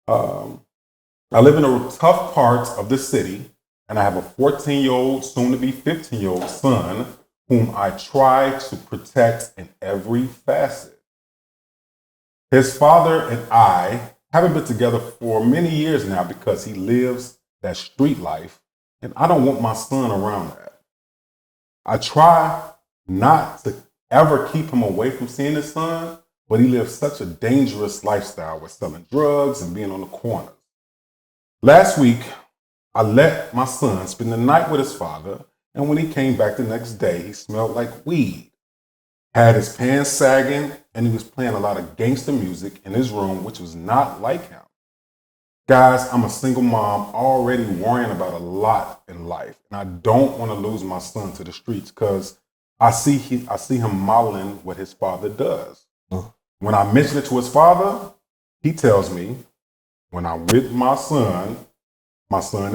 I live in a tough part of the city, and I have a 14-year-old, soon-to-be 15-year-old son whom I try to protect in every facet. His father and I haven't been together for many years now because he lives that street life, and I don't want my son around that. I try not to ever keep him away from seeing his son, but he lives such a dangerous lifestyle with selling drugs and being on the corners. Last week, I let my son spend the night with his father, and when he came back the next day, he smelled like weed, had his pants sagging, and he was playing a lot of gangster music in his room, which was not like him. Guys, I'm a single mom already worrying about a lot in life, and I don't want to lose my son to the streets because I see him modeling what his father does. When I mention it to his father, he tells me when I'm with my son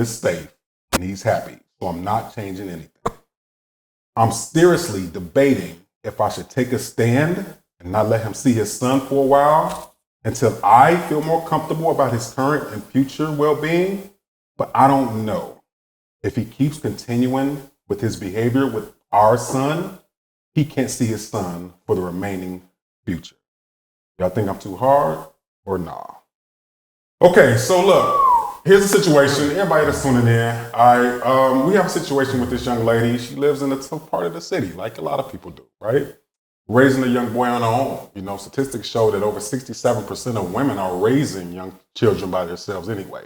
is safe and he's happy, so I'm not changing anything. I'm seriously debating if I should take a stand and not let him see his son for a while until I feel more comfortable about his current and future well-being, but I don't know. If he keeps continuing with his behavior with our son, he can't see his son for the remaining future. Y'all think I'm too hard or nah? Okay, so look, here's the situation. Everybody that's tuning in, we have a situation with this young lady. She lives in a tough part of the city, like a lot of people do, right? Raising a young boy on her own. You know, statistics show that over 67% of women are raising young children by themselves anyway,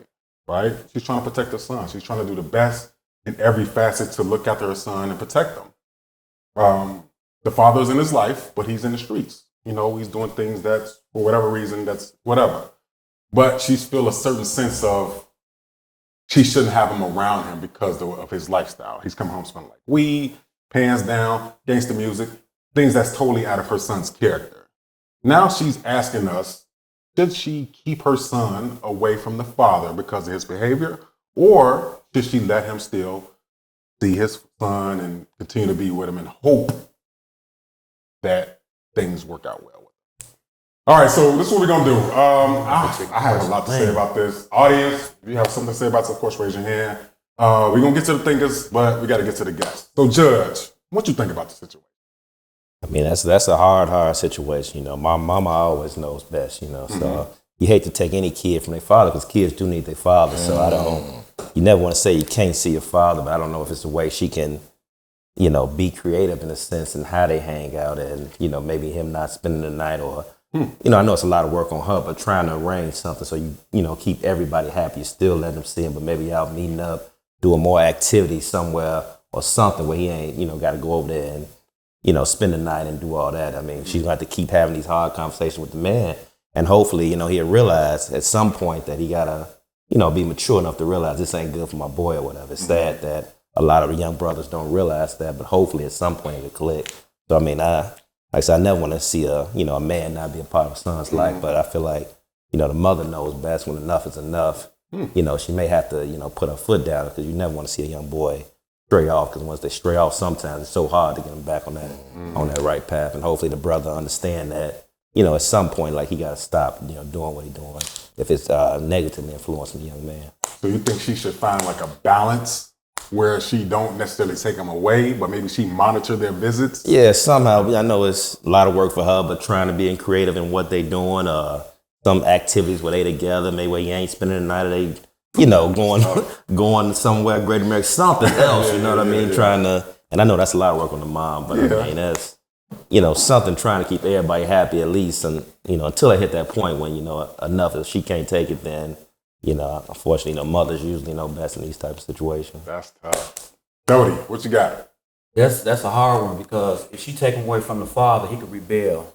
right? She's trying to protect her son. She's trying to do the best in every facet to look after her son and protect them. The father's in his life, but he's in the streets. You know, he's doing things that, for whatever reason, that's whatever. But she's feel a certain sense of she shouldn't have him around him because of his lifestyle. He's coming home smelling like weed, pants down, gangster music, things that's totally out of her son's character. Now she's asking us, should she keep her son away from the father because of his behavior, or should she let him still see his son and continue to be with him and hope that things work out well with him? All right, so this is what we're going to do. I have a lot to say about this. Audience, if you have something to say about this, of course, raise your hand. We're going to get to the thinkers, but we got to get to the guests. So, Judge, what you think about the situation? I mean, that's a hard situation. You know, my mama always knows best, you know, so you hate to take any kid from their father because kids do need their father. So you never want to say you can't see your father, but I don't know if it's a way she can, you know, be creative in a sense in how they hang out and, you know, maybe him not spending the night or, you know, I know it's a lot of work on her, but trying to arrange something so you know, keep everybody happy, still let them see him, but maybe y'all meeting up, doing more activity somewhere or something where he ain't, you know, got to go over there and, you know, spend the night and do all that. I mean, she's going to have to keep having these hard conversations with the man. And hopefully, you know, he'll realize at some point that he got to, you know, be mature enough to realize this ain't good for my boy or whatever. It's sad that a lot of the young brothers don't realize that, but hopefully at some point it'll click. So, I mean, like I said, I never want to see a man not be a part of a son's life, but I feel like, you know, the mother knows best when enough is enough. You know, she may have to, you know, put her foot down because you never want to see a young boy stray off, because once they stray off, sometimes it's so hard to get them back on that right path. And hopefully the brother understand that, you know, at some point, like, he got to stop, you know, doing what he's doing if it's negatively influencing the young man. So you think she should find like a balance where she don't necessarily take them away, but maybe she monitor their visits? Yeah, somehow. I know it's a lot of work for her, but trying to be creative in what they doing. Some activities where they together, maybe where you ain't spending the night, or they, going somewhere, Great America, something else. You know what I mean? Trying to, and I know that's a lot of work on the mom, but I mean that's, something trying to keep everybody happy at least, and until I hit that point when enough, if she can't take it, then unfortunately, mothers usually know best in these types of situations. That's tough. Jody, what you got? That's a hard one, because if she take him away from the father, he could rebel,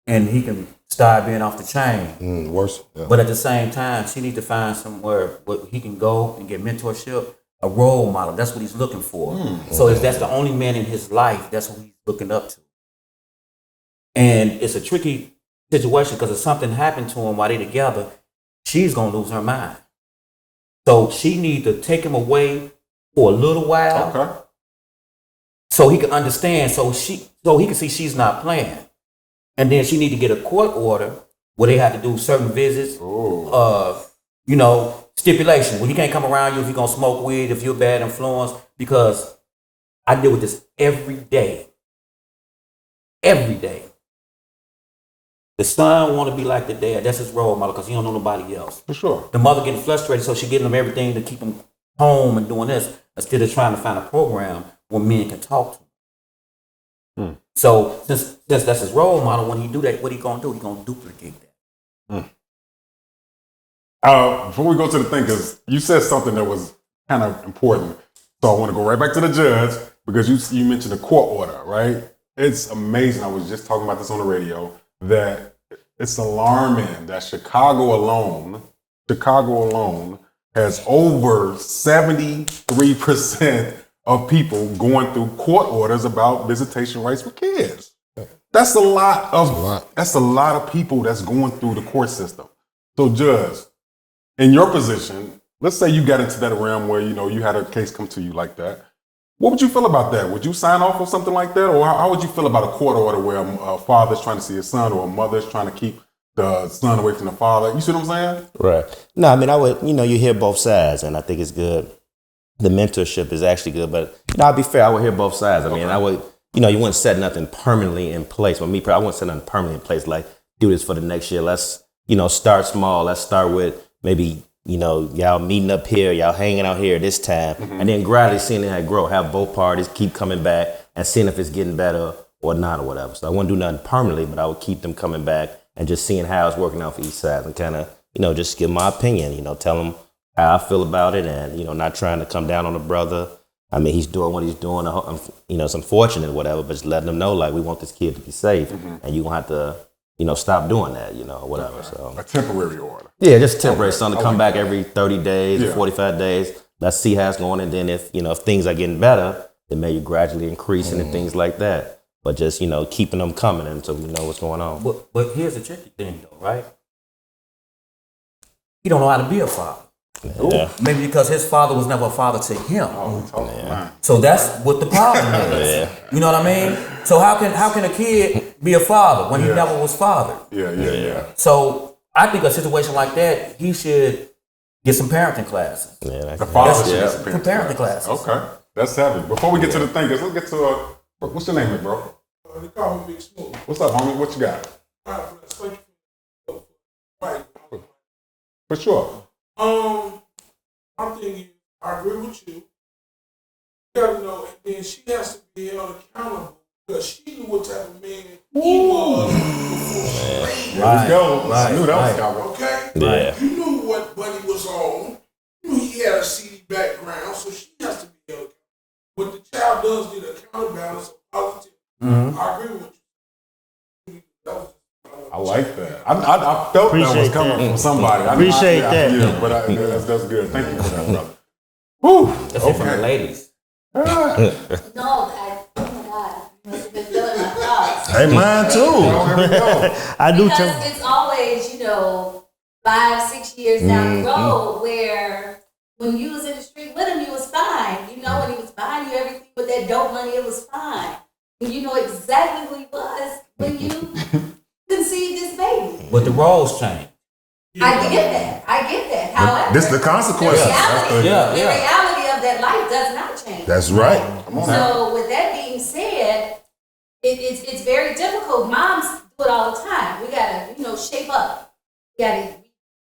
and he can start being off the chain. Worse. Yeah. But at the same time, she needs to find somewhere where he can go and get mentorship, a role model. That's what he's looking for. So if that's the only man in his life, that's what he's looking up to. And it's a tricky situation, because if something happened to him while they're together, she's going to lose her mind. So she needs to take him away for a little while. Okay. So he can understand, so he can see she's not playing. And then she need to get a court order where they have to do certain visits, stipulation. Well, he can't come around you if you're going to smoke weed, if you're a bad influence, because I deal with this every day. Every day. The son want to be like the dad. That's his role model, because he don't know nobody else. For sure. The mother getting frustrated, so she getting him everything to keep him home and doing this, instead of trying to find a program where men can talk to him. So since that's his role model, when he do that, what he gonna do? He gonna duplicate that. Before we go to the thing, because you said something that was kind of important, so I want to go right back to the judge, because you mentioned the court order, right? It's amazing. I was just talking about this on the radio, that it's alarming that Chicago alone has over 73% of people going through court orders about visitation rights for kids. That's a lot of people that's going through the court system. So, Judge, in your position, let's say you got into that realm where you had a case come to you like that. What would you feel about that? Would you sign off on something like that, or how would you feel about a court order where a father's trying to see his son, or a mother's trying to keep the son away from the father? You see what I'm saying? Right. No, I mean, I would. You hear both sides, and I think it's good. The mentorship is actually good, but I'll be fair. I would hear both sides. I mean, I would. You wouldn't set nothing permanently in place. But I wouldn't set nothing permanently in place. Like, do this for the next year. Let's start small. Let's start with maybe y'all meeting up here, y'all hanging out here this time, and then gradually seeing it grow. Have both parties keep coming back and seeing if it's getting better or not or whatever. So I wouldn't do nothing permanently, but I would keep them coming back and just seeing how it's working out for each side, and kind of just give my opinion. Tell them how I feel about it, and not trying to come down on the brother. I mean, he's doing what he's doing. It's unfortunate or whatever, but just letting them know, like, we want this kid to be safe, and you're gonna have to stop doing that, whatever. So a temporary order. Yeah, just temporary. Something to come back every 30 days or 45 days. Let's see how it's going, and then if things are getting better, then maybe gradually increasing and things like that. But just keeping them coming until we know what's going on. But here's the tricky thing, though, right? He don't know how to be a father. Yeah. Maybe because his father was never a father to him. So that's what the problem is. You know what I mean? So how can a kid be a father when he never was fathered? Yeah. So I think a situation like that, he should get some parenting classes. Yeah, the father should get some parenting classes. Okay, that's heavy. Before we get to the thing, let's get to what's your name, bro? They call me Big Smooth. What's up, homie? What you got? Right. For sure. I'm thinking, I agree with you. You gotta know, and then she has to be held accountable, because she knew what type of man he was before she raised him. There we go. I knew that was Okay? Yeah. You knew what Buddy was on. You knew he had a seedy background, so she has to be held accountable. But the child does need a counterbalance of positivity. I agree with you. I like that. I felt that was coming from somebody. Appreciate that. Yeah, but that's good. Thank you for that, brother. Whew. That's it from the ladies. No, oh my God, you must have been feeling my thoughts. Hey, mine too. I do Because too. it's always, 5-6 years down the road where when you was in the street with him, you was fine. When he was buying you everything with that dope money, it was fine. And you know exactly who he was when you conceived this baby. But the roles change. I get that. However, This is the consequences. The reality of of that life does not change. That's right. So with that being said, it's very difficult. Moms do it all the time. We gotta, shape up. We gotta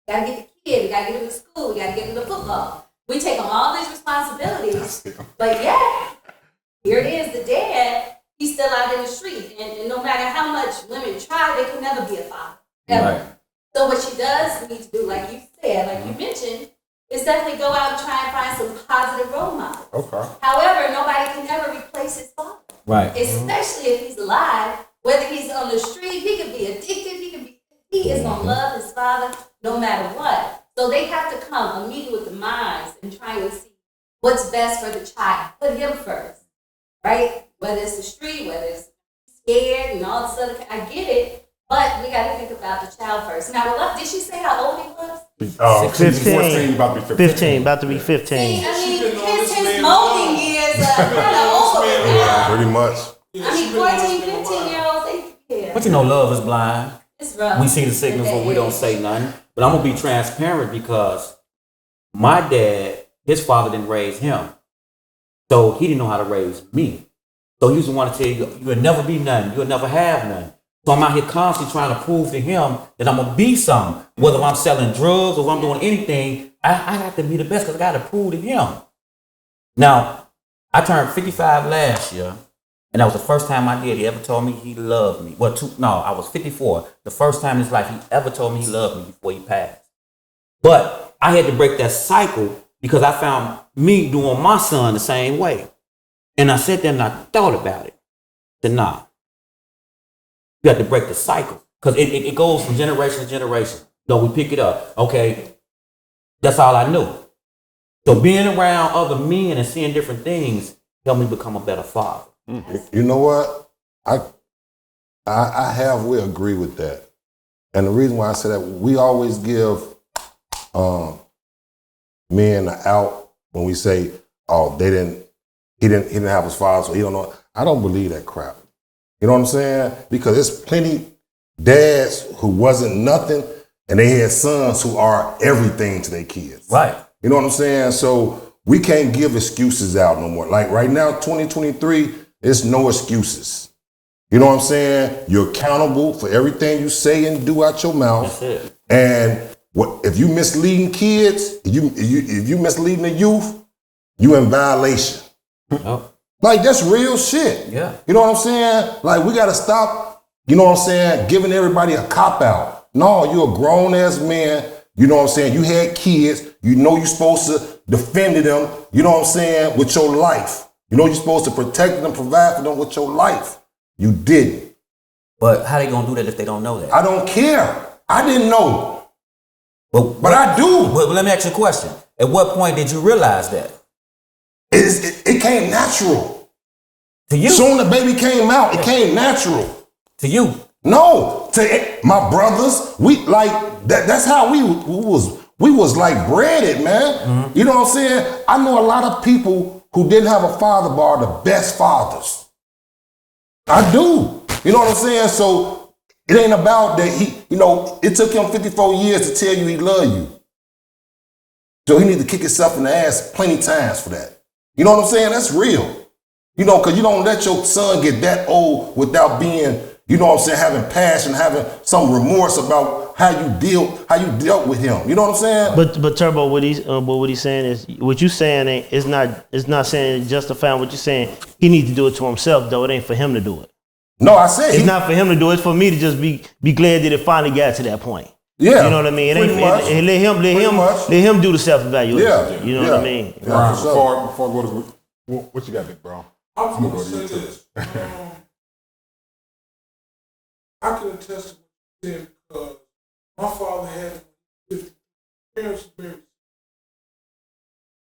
get the kid. We gotta get him to school. We gotta get him to football. We take on all these responsibilities, but yet here it is. The dad, he's still out in the street, and no matter how much women try, they can never be a father. Ever. Right. So what she does need to do, like you said, like you mentioned, is definitely go out and try and find some positive role models. Okay. However, nobody can ever replace his father. Right. Especially if he's alive, whether he's on the street, he could be addicted, he is gonna love his father no matter what. So they have to come immediately with the minds and try to see what's best for the child. Put him first, right? Whether it's the street, whether it's scared and all this other, I get it, but we gotta think about the child first. Now, did she say how old he was? She's 14, about to be 15. About to be 15. See, I She been on mean, this his man smoking long. years are kind of over with now. Pretty much. I mean, 14, 15-year-olds, yeah. But love is blind. It's rough. We see the signals, but we don't say nothing. But I'm gonna be transparent because my dad, his father didn't raise him, so he didn't know how to raise me. So he used to want to tell you, you'll never be nothing, you'll never have nothing. So I'm out here constantly trying to prove to him that I'm gonna be something. Whether I'm selling drugs or I'm doing anything, I have to be the best because I got to prove to him. Now, I turned 55 last year. And that was the first time I did. He ever told me he loved me. I was 54. The first time in his life he ever told me he loved me before he passed. But I had to break that cycle because I found me doing my son the same way. And I sat there and I thought about it. I said, nah, you have to break the cycle because it goes from generation to generation. No, we pick it up. Okay, that's all I knew. So being around other men and seeing different things helped me become a better father. You know what? I halfway agree with that. And the reason why I say that, we always give men an out when we say, oh, he didn't have his father, so he don't know. I don't believe that crap. You know what I'm saying? Because there's plenty dads who wasn't nothing, and they had sons who are everything to their kids. Right. You know what I'm saying? So we can't give excuses out no more. Like right now, 2023, it's no excuses. You know what I'm saying? You're accountable for everything you say and do out your mouth. That's it. And if you misleading kids, if you misleading the youth, you in violation. Oh. Like, that's real shit. Yeah. You know what I'm saying? Like, we got to stop, you know what I'm saying, giving everybody a cop-out. No, you're a grown-ass man. You know what I'm saying? You had kids. You know you're supposed to defend them, you know what I'm saying, with your life. You know you're supposed to protect them, provide for them with your life. You didn't. But how they going to do that if they don't know that? I don't care. I didn't know. But I do. But let me ask you a question. At what point did you realize that? It came natural. To you? Soon the baby came out, it came natural. To you? No, to my brothers, we like that's how we was like breaded, man. Mm-hmm. You know what I'm saying? I know a lot of people who didn't have a father but are the best fathers. I do. You know what I'm saying? So it ain't about that it took him 54 years to tell you he loved you. So he need to kick himself in the ass plenty times for that. You know what I'm saying? That's real. You know, because you don't let your son get that old without being, you know what I'm saying, having passion, having some remorse about how you dealt with him. You know what I'm saying? But Turbo, what he's saying is, what you saying is not saying justifying what you're saying. He needs to do it to himself, though. It ain't for him to do it. No, I said it's not for him to do it. It's for me to just be glad that it finally got to that point. Yeah, you know what I mean. Let him do the self-evaluation. Yeah, you know what I mean. Yeah, Brian, before I go to what you got, big bro? I'm going to say this. I can attest to what you said because my father had 50 parents married.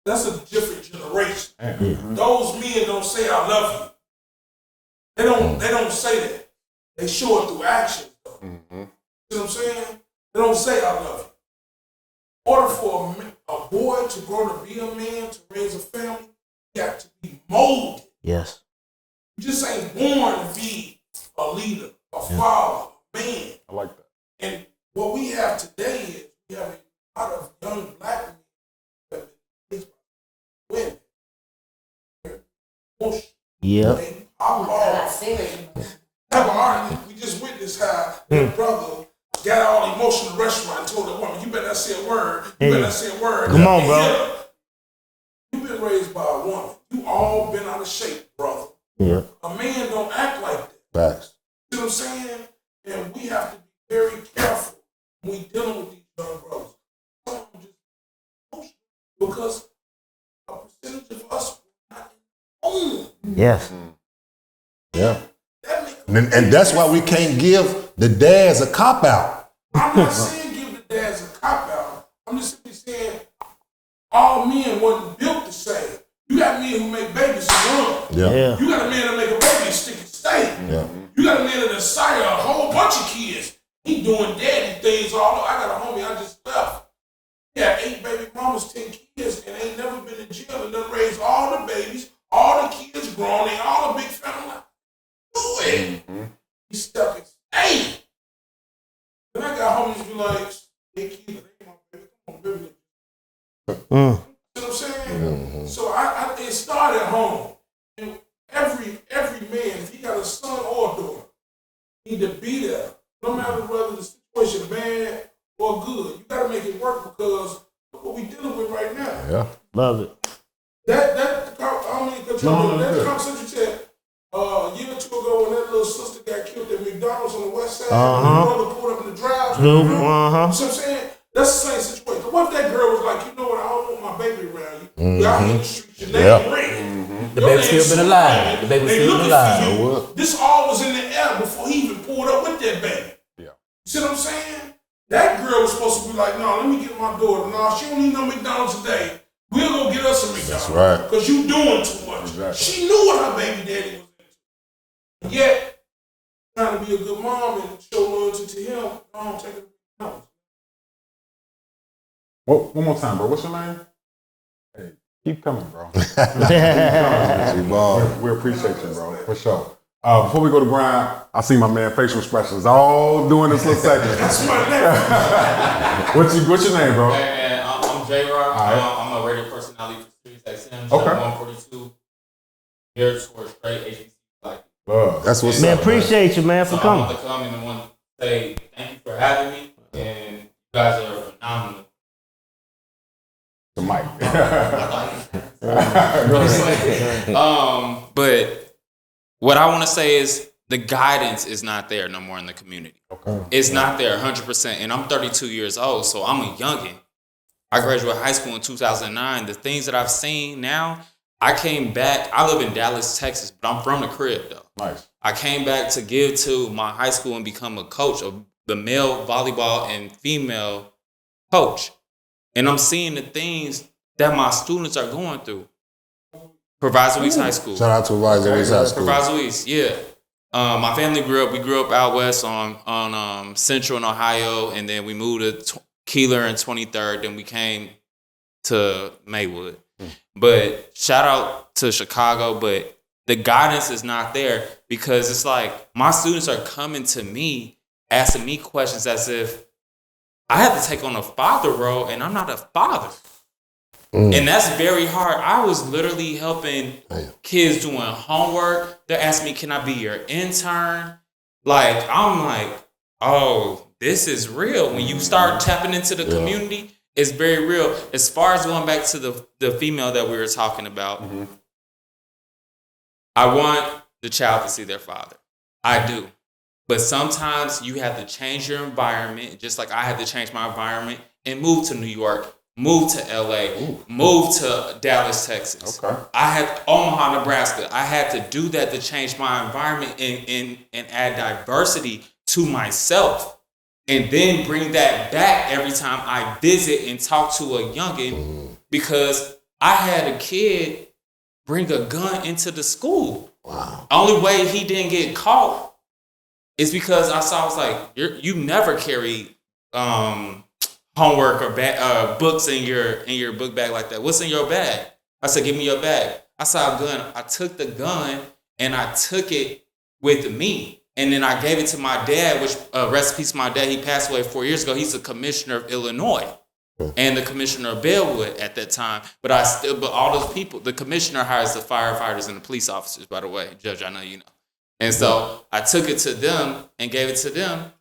That's a different generation. Mm-hmm. Those men don't say I love you. They don't say that. They show it through action though. Mm-hmm. See what I'm saying? They don't say I love you. In order for a boy to grow to be a man, to raise a family, you got to be molded. Yes. You just ain't born to be a leader, a father, a man. I like that. And what we have today is we have a lot of young black men that have been raised by women. Yeah. They pop off. Have an argument. We just witnessed how that brother got all emotional in the restaurant and told the woman, "You better not say a word. You better not say a word." Come on, bro. Yeah. You've been raised by a woman. You all been out of shape, brother. Yeah. A man don't act like that. Facts. You know what I'm saying? And we have to be very careful when we dealing with these young brothers. Some of them just emotional because a percentage of us are not own. Yes. Yeah. That makes And that's why we can't give the dads a cop out. I'm not saying give the dads a cop out. I'm just simply saying all men wasn't built the same. You got men who make babies and run. Yeah. You got a man that make a baby and stick and stay. Yeah. You got a man that sire a whole bunch of kids. He doing daddy things all over. I got a homie I just left. He had 8 baby mamas, 10 kids, and ain't never been in jail and done raised all the babies, all the kids grown, and all the big family. Do it. He stuck and stay. Then I got homies be like, "Hey kid, that ain't my baby. Come on, baby." You know what I'm saying? So it started at home. And every man, if he got a son or a daughter, need to be there. No matter whether the situation bad or good. You gotta make it work because look what we dealing with right now. Yeah. Love it. That conversation you said a year or two ago when that little sister got killed at McDonald's on the west side, and the brother pulled up in the drive. You know what I'm saying? That's the same situation. What if that girl was like, "You know what, I don't want my baby around you. Y'all in the streets, your name ring. The baby still been alive. The baby still been alive. This all was in the air before he even pulled up with that baby. Yeah. You see what I'm saying? That girl was supposed to be like, "No, let me get my daughter. No, she don't need no McDonald's today. We'll go get us a McDonald's. That's right. Because you doing too much." Exactly. She knew what her baby daddy was into. Yet, trying to be a good mom and show loyalty to him, I don't take it. No. One more time, bro. What's your name? Hey, keep coming, bro. We appreciate you, bro, for sure. Before we go to grind, I see my man facial expressions all doing this little segment. That's my name. What's your name, bro? Hey man, I'm J-Rock. Right. I'm a radio personality for Streets XM, Okay. 142. Here for straight HBC. Like, That's what's Man, up. appreciate you, man, for so I coming. want to come and want to say thank you for having me, and you guys are phenomenal. The mic. But what I want to say is the guidance is not there no more in the community. Okay. It's not there 100%. And I'm 32 years old, so I'm a youngin'. I graduated high school in 2009. The things that I've seen now, I came back. I live in Dallas, Texas, but I'm from the crib, though. Nice. I came back to give to my high school and become a coach, of the male volleyball and female coach. And I'm seeing the things that my students are going through. Proviso East High School. Shout out to Proviso East High School. Proviso East, yeah. My family we grew up out west on Central in Ohio, and then we moved to Keeler and 23rd, then we came to Maywood. But shout out to Chicago, but the guidance is not there because it's like my students are coming to me, asking me questions as if I have to take on a father role, and I'm not a father. And that's very hard. I was literally helping kids doing homework. They're asking me, "Can I be your intern?" Like, I'm like, oh, this is real. When you start tapping into the community, it's very real. As far as going back to the female that we were talking about, I want the child to see their father. I do. But sometimes you have to change your environment, just like I had to change my environment and move to New York, move to LA, move to Dallas, Texas. Okay. I had Omaha, Nebraska. I had to do that to change my environment and add diversity to myself. And then bring that back every time I visit and talk to a youngin' because I had a kid bring a gun into the school. Wow. Only way he didn't get caught is because I was like, you never carry homework or books in your book bag like that. What's in your bag? I said, give me your bag. I saw a gun. I took the gun and I took it with me. And then I gave it to my dad, which rest in peace, my dad, he passed away 4 years ago. He's a commissioner of Illinois. and the commissioner of Bellwood at that time. But all those people, the commissioner hires the firefighters and the police officers, by the way, Judge, I know you know. And so I took it to them and gave it to them.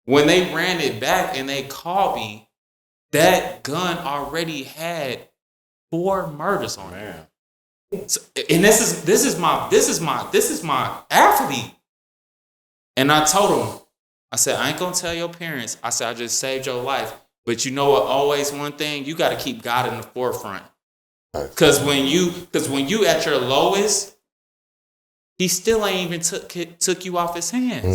When they ran it back and they called me, that gun already had 4 murders on it. So, and this is my athlete. And I told him, I said, I ain't gonna tell your parents. I said, I just saved your life. But you know what? Always one thing, you got to keep God in the forefront. Because when you at your lowest, he still ain't even took you off his hands.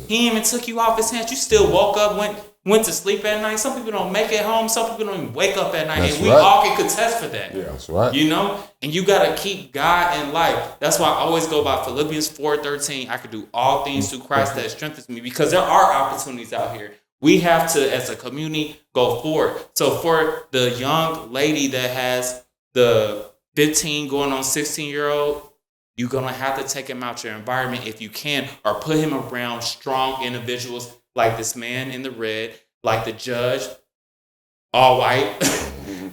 He ain't even took you off his hands. You still woke up, went to sleep at night. Some people don't make it home. Some people don't even wake up at night. And we all can contest for that. Yeah, that's right. You know? And you got to keep God in life. That's why I always go by Philippians 4:13. I can do all things through Christ that strengthens me, because there are opportunities out here. We have to, as a community, go forward. So for the young lady that has the 15 going on 16-year-old, you're going to have to take him out your environment if you can, or put him around strong individuals like this man in the red, like the judge, all white,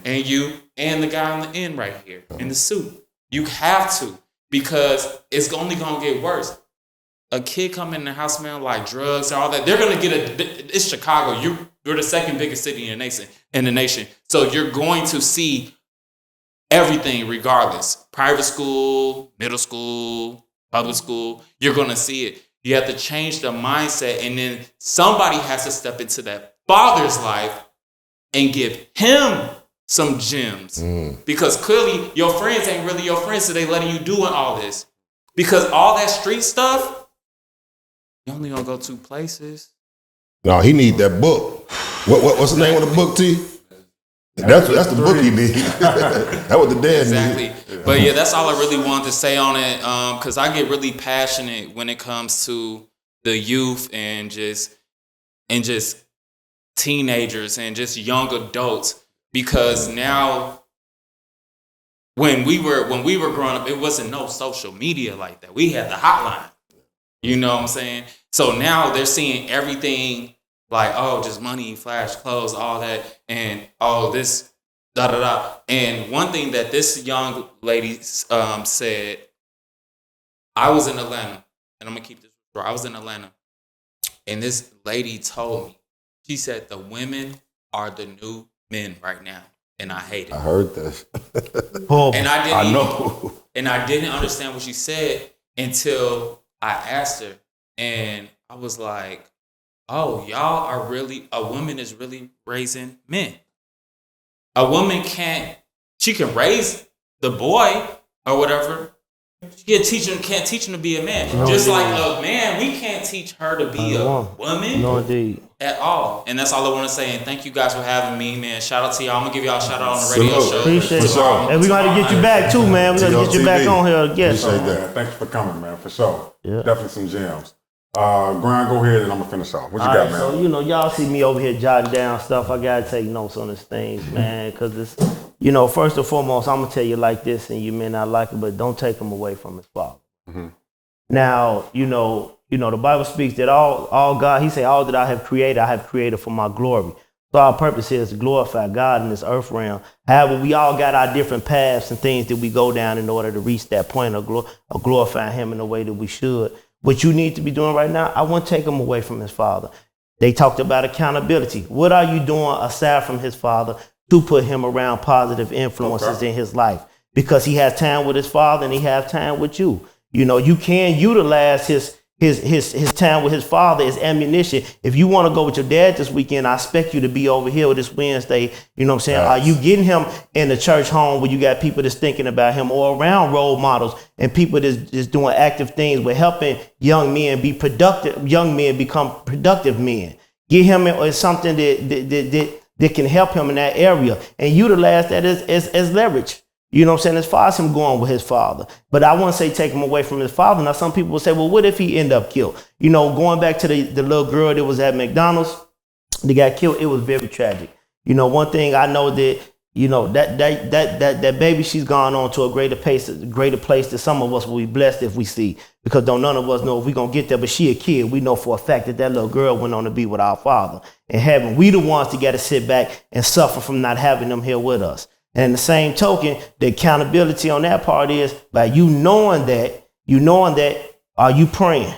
and you, and the guy on the end right here in the suit. You have to, because it's only going to get worse. A kid come in the house, man, like drugs and all that, they're going to get it's Chicago. You're the second biggest city in the nation. So you're going to see everything regardless. Private school, middle school, public school, you're going to see it. You have to change the mindset, and then somebody has to step into that father's life and give him some gems. Because clearly your friends ain't really your friends, so they letting you doing all this. Because all that street stuff, you only gonna go 2 places. No, he need that book. What's the name of the book, T? That's the book he need. That was the dad exactly. Need. But yeah, that's all I really wanted to say on it. Because I get really passionate when it comes to the youth and just teenagers and just young adults. Because now, when we were growing up, it wasn't no social media like that. We had the hotline. You know what I'm saying? So now they're seeing everything like, oh, just money, flash, clothes, all that, and oh, this, da da da. And one thing that this young lady said, I was in Atlanta, and I'm gonna keep this short. I was in Atlanta, and this lady told me, she said, the women are the new men right now, and I hate it. I heard that. And I know. And I didn't understand what she said until I asked her, and I was like, oh, y'all are really, a woman is really raising men. A woman she can raise the boy or whatever. She can't teach him to be a man. No, just like a man, we can't teach her to be a woman. No, indeed. At all. And that's all I want to say. And thank you guys for having me, man. Shout out to y'all. I'm going to give y'all a shout out on the radio show. Appreciate it. Sure. And we're going to get you back too, man. We're going to get you back on here again. Appreciate that. Thanks for coming, man, for sure. Yeah. Definitely some gems. Grind, go ahead and I'm going to finish off. What you got, man? So, y'all see me over here jotting down stuff. I got to take notes on these things, man, because it's, first and foremost, I'm going to tell you like this, and you may not like it, but don't take him away from his father. Mm-hmm. Now, the Bible speaks that all God, he say, all that I have created for my glory. So our purpose here is to glorify God in this earth realm. However, we all got our different paths and things that we go down in order to reach that point of glorifying him in the way that we should. What you need to be doing right now, I won't take him away from his father. They talked about accountability. What are you doing aside from his father to put him around positive influences in his life? Because he has time with his father and he has time with you. You can utilize his time with his father as ammunition. If you want to go with your dad this weekend, I expect you to be over here this Wednesday. You know what I'm saying? Are you getting him in the church home where you got people that's thinking about him, or around role models and people that's doing active things with helping young men be productive, young men become productive men? Get him in something that can help him in that area and utilize that as leverage. You know what I'm saying? As far as him going with his father. But I wouldn't say take him away from his father. Now, some people will say, well, what if he end up killed? Going back to the little girl that was at McDonald's, that got killed, it was very tragic. One thing I know that, that baby, she's gone on to a greater place that some of us will be blessed if we see. because don't none of us know if we're going to get there, but she a kid. We know for a fact that little girl went on to be with our Father in heaven. We the ones that got to sit back and suffer from not having them here with us. And in the same token, the accountability on that part is by you knowing that, are you praying?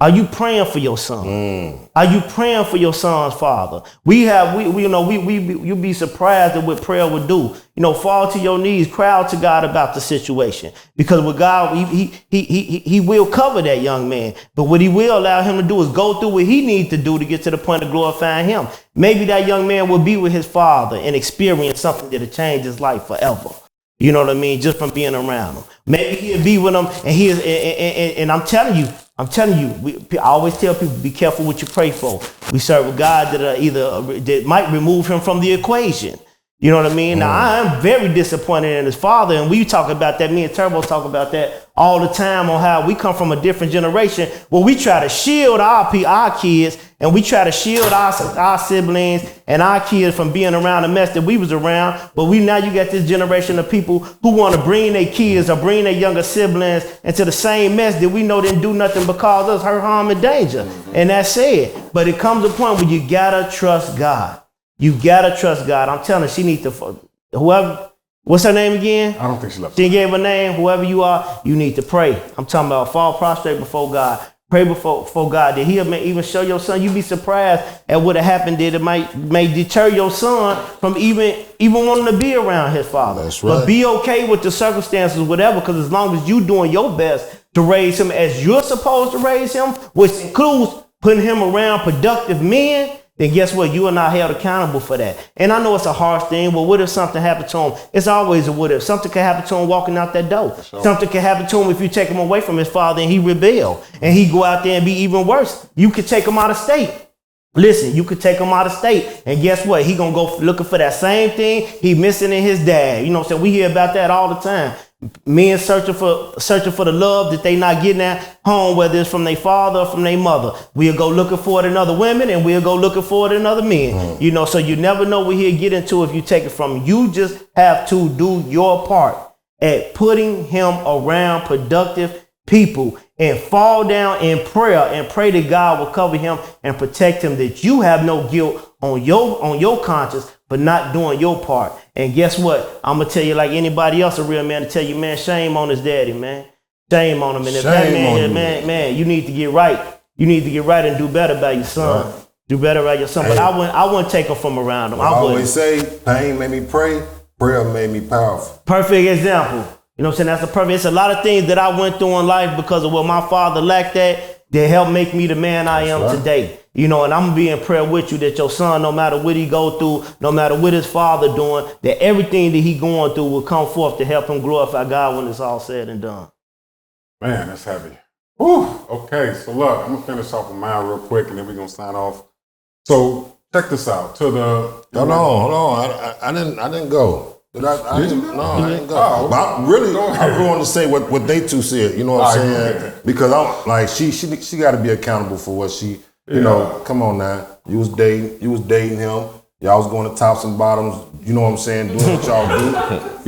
Are you praying for your son? Are you praying for your son's father? You'll be surprised at what prayer would do. Fall to your knees, cry out to God about the situation. Because with God, he will cover that young man. But what he will allow him to do is go through what he needs to do to get to the point of glorifying him. Maybe that young man will be with his father and experience something that'll change his life forever. You know what I mean? Just from being around him. Maybe he'll be with him and I'm telling you, I always tell people, be careful what you pray for. We serve a God that might remove him from the equation. You know what I mean? Now, I'm very disappointed in his father, and we talk about that. Me and Turbo talk about that all the time on how we come from a different generation where we try to shield our kids, and we try to shield our siblings and our kids from being around the mess that we was around. But now you got this generation of people who want to bring their kids or bring their younger siblings into the same mess that we know didn't do nothing but cause us hurt, harm, and danger. And that's it. But it comes a point where you gotta trust God. You gotta trust God. I'm telling her, she needs to, whoever, what's her name again? I don't think she left. She gave her name. Whoever you are, you need to pray. I'm talking about fall prostrate before God. Pray before God that he'll even show your son. You'd be surprised at what happened that it may deter your son from even wanting to be around his father. That's right. But be okay with the circumstances, whatever, because as long as you doing your best to raise him as you're supposed to raise him, which includes putting him around productive men, then guess what? You are not held accountable for that. And I know it's a harsh thing, but what if something happened to him? It's always a what if. Something can happen to him walking out that door. Sure. Something can happen to him if you take him away from his father and he rebel and he go out there and be even worse. You could take him out of state. Listen, you could take him out of state, and guess what? He gonna go looking for that same thing he missing in his dad. You know what I'm saying? We hear about that all the time. Men searching for the love that they not getting at home, whether it's from their father or from their mother. We'll go looking for it in other women, and we'll go looking for it in other men. So you never know what he'll get into if you take it from him. You just have to do your part at putting him around productive people and fall down in prayer and pray that God will cover him and protect him, that you have no guilt on your conscience for not doing your part. And guess what? I'm gonna tell you, like anybody else, a real man, to tell you, man, shame on his daddy, man. Shame on him. And if that man, you need to get right. You need to get right and do better by your son. Right. Do better by your son. Hey, but I wouldn't take him from around him. I always say, pain made me pray, prayer made me powerful. Perfect example. You know what I'm saying? That's a perfect. It's a lot of things that I went through in life because of what my father lacked that helped make me the man I am today. And I'm gonna be in prayer with you that your son, no matter what he go through, no matter what his father doing, that everything that he going through will come forth to help him glorify God when it's all said and done. Man, that's heavy. Whew. Okay, so look, I'm gonna finish off with mine real quick, and then we're gonna sign off. So check this out. Hold on. I didn't go. I didn't go. Oh, but I really want to say what they two said. You know what I'm saying? Yeah. Because I'm like she got to be accountable for what she. You know, come on now. You was dating him. Y'all was going to tops and bottoms. You know what I'm saying? Doing what y'all do.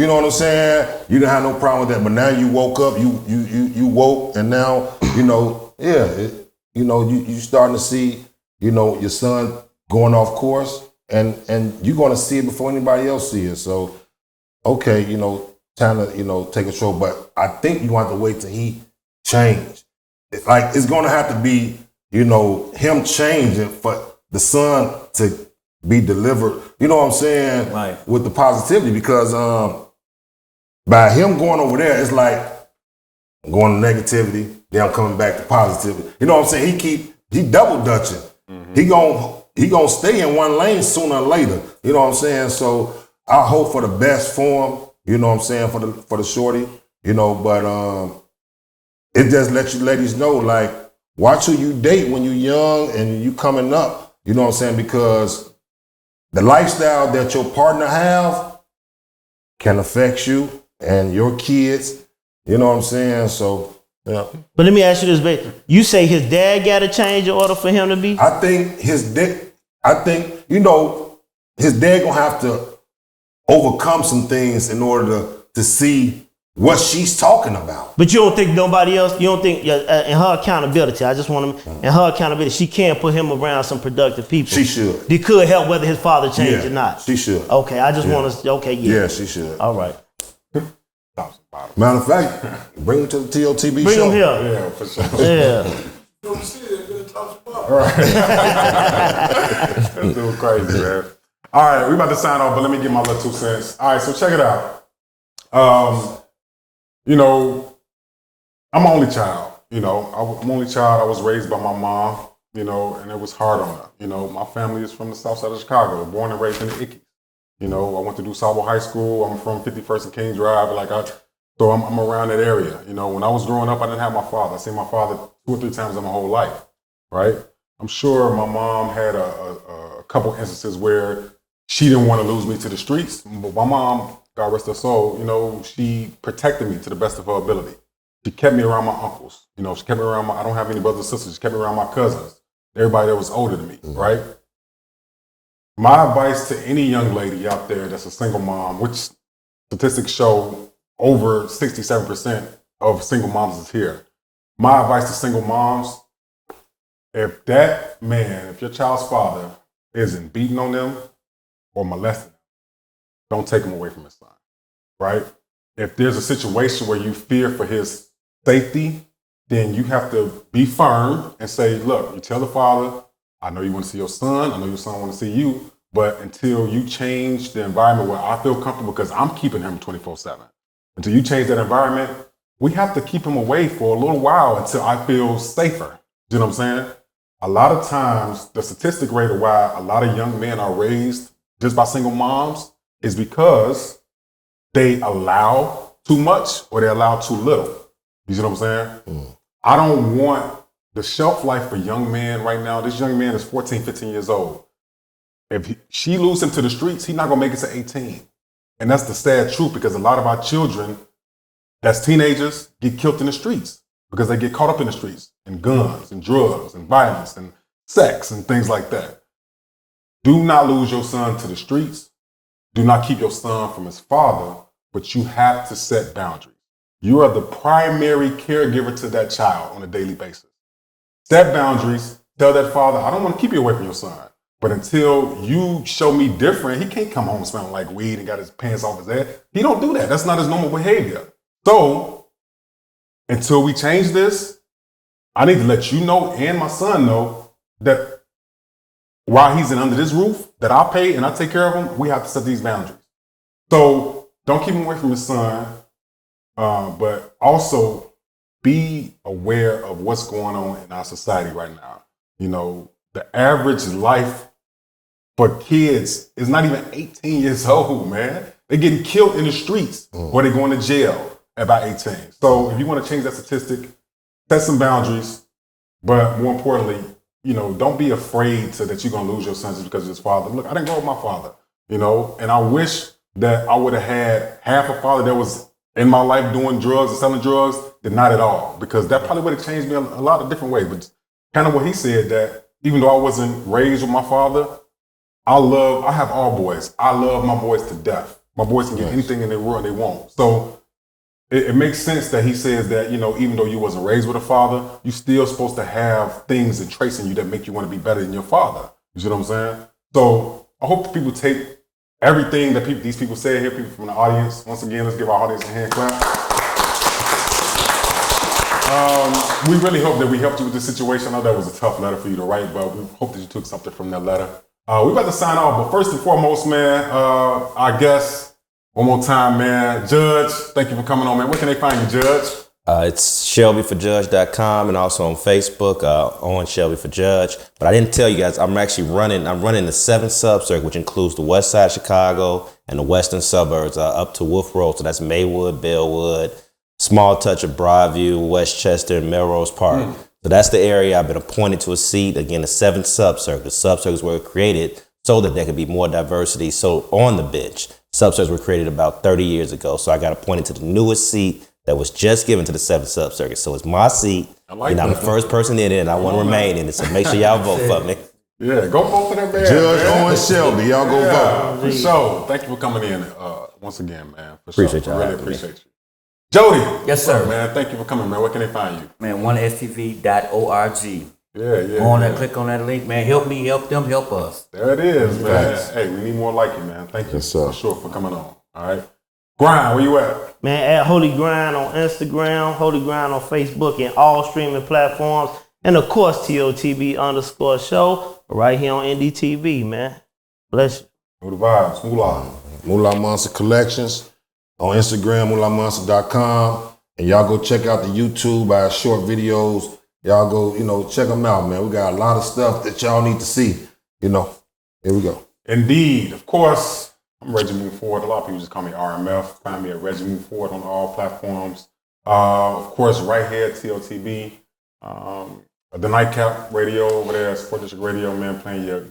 You know what I'm saying? You didn't have no problem with that. But now you woke up. You woke, and now you starting to see your son going off course, and you're going to see it before anybody else see it. So. Okay, time to, take control. But I think you have to wait till he change. It's going to have to be, him changing for the son to be delivered, you know what I'm saying? Right. With the positivity. Because by him going over there, it's like I'm going to negativity, then I'm coming back to positivity. You know what I'm saying? He double dutching. Mm-hmm. He gonna stay in one lane sooner or later. You know what I'm saying? So I hope for the best for him, you know what I'm saying, for the shorty, but it just lets you ladies know, like, watch who you date when you're young and you coming up, you know what I'm saying, because the lifestyle that your partner have can affect you and your kids, you know what I'm saying, so, yeah. But let me ask you this, babe. You say his dad got to change in order for him to be? I think his dad gonna have to overcome some things in order to see what she's talking about. But you don't think nobody else, you don't think, in her accountability, I just want to, in her accountability, she can put him around some productive people. She should. They could help whether his father changed or not. She should. Okay, I just want to, Yeah, she should. All right. Matter of fact, bring him to the TOTB Bring show. him here. Yeah, for sure. Yeah. Don't see that good top spot. This dude crazy, man. All right, we about to sign off, but let me get my little 2 cents. All right, so check it out. You know, I'm an only child. You know, I'm only child. I was raised by my mom, you know, and it was hard on her. You know, my family is from the south side of Chicago, born and raised in the Ickies. You know, I went to DuSable High School. I'm from 51st and King Drive. So I'm around that area. You know, when I was growing up, I didn't have my father. I seen my father 2 or 3 times in my whole life, right? I'm sure my mom had a couple instances where she didn't want to lose me to the streets. But my mom, God rest her soul, you know, she protected me to the best of her ability. She kept me around my uncles. You know, she kept me around I don't have any brothers or sisters. She kept me around my cousins, everybody that was older than me, right? My advice to any young lady out there that's a single mom, which statistics show over 67% of single moms is here. My advice to single moms, if your child's father isn't beating on them or molesting them, don't take him away from his son, right? If there's a situation where you fear for his safety, then you have to be firm and say, look, you tell the father, I know you want to see your son, I know your son want to see you, but until you change the environment where I feel comfortable, because I'm keeping him 24/7, until you change that environment, we have to keep him away for a little while until I feel safer. You know what I'm saying? A lot of times, the statistic rate of why a lot of young men are raised just by single moms is because they allow too much or they allow too little. You see what I'm saying? I don't want the shelf life for young men right now. This young man is 14, 15 years old. If she loses him to the streets, he's not going to make it to 18. And that's the sad truth, because a lot of our children that's teenagers get killed in the streets because they get caught up in the streets and guns and drugs and violence and sex and things like that. Do not lose your son to the streets. Do not keep your son from his father, but you have to set boundaries. You are the primary caregiver to that child on a daily basis. Set boundaries. Tell that father, I don't want to keep you away from your son, but until you show me different, he can't come home smelling like weed and got his pants off his head. He don't do that. That's not his normal behavior. So until we change this, I need to let you know and my son know that while he's under this roof that I pay and I take care of him, we have to set these boundaries. So don't keep him away from his son, but also be aware of what's going on in our society right now. You know, the average life for kids is not even 18 years old, man. They're getting killed in the streets or they're going to jail at about 18. So if you want to change that statistic, set some boundaries, but more importantly, you know, don't be afraid that you're going to lose your son just because of his father. Look, I didn't grow up with my father, you know, and I wish that I would have had half a father that was in my life doing drugs and selling drugs than not at all, because that probably would have changed me a lot of different ways. But kind of what he said, that even though I wasn't raised with my father, I have all boys. I love my boys to death. My boys can get anything in the world they want. So it makes sense that he says that, you know, even though you wasn't raised with a father, you're still supposed to have things and traits in you that make you want to be better than your father. You see what I'm saying? So I hope people take everything that these people say here, people from the audience. Once again, let's give our audience a hand clap. We really hope that we helped you with this situation. I know that was a tough letter for you to write, but we hope that you took something from that letter. We're about to sign off, but first and foremost, man, our guest, one more time, man, Judge, thank you for coming on, man. Where can they find you, Judge? It's ShelbyForJudge.com and also on Facebook, Owens Shelby for Judge. But I didn't tell you guys, I'm running the 7th sub-circuit, which includes the west side of Chicago and the western suburbs up to Wolf Road. So that's Maywood, Bellwood, small touch of Broadview, Westchester, and Melrose Park. So that's the area I've been appointed to a seat. Again, the 7th sub-circuit. The sub-circuits were created so that there could be more diversity. So on the bench, sub-circuits were created about 30 years ago. So I got appointed to the newest seat that was just given to the 7th sub-circuit. So it's my seat. I'm the first person in it, and I want to remain in it. So make sure y'all vote for me. Yeah, go vote for that man. Judge Owens Shelby, y'all go vote. For sure. Thank you for coming in once again, man. For Appreciate sure. y'all. Really appreciate you. Jody. Yes, sir. Man, thank you for coming, man. Where can they find you? Man, onestv.org. Yeah. Go on there, click on that link, man. Help me, help them, help us. There it is, man. Thanks. Hey, we need more like you, man. Thank you Yes, sir. for sure for coming on. All right. Grind, where you at? Man, at Holy Grind on Instagram, Holy Grind on Facebook, and all streaming platforms. And of course, TOTB_show right here on NDTV, man. Bless you. Know the vibes. Moolah. Moolah Monster Collections on Instagram, moolahmonster.com. And y'all go check out the YouTube, our short videos. Y'all go, check them out, man. We got a lot of stuff that y'all need to see. Here we go. Indeed. Of course, I'm Reggie Move Forward. A lot of people just call me RMF. Find me at Reggie Move Forward on all platforms. Of course, right here at TOTB. The Nightcap Radio over there, Sport District Radio, man, playing your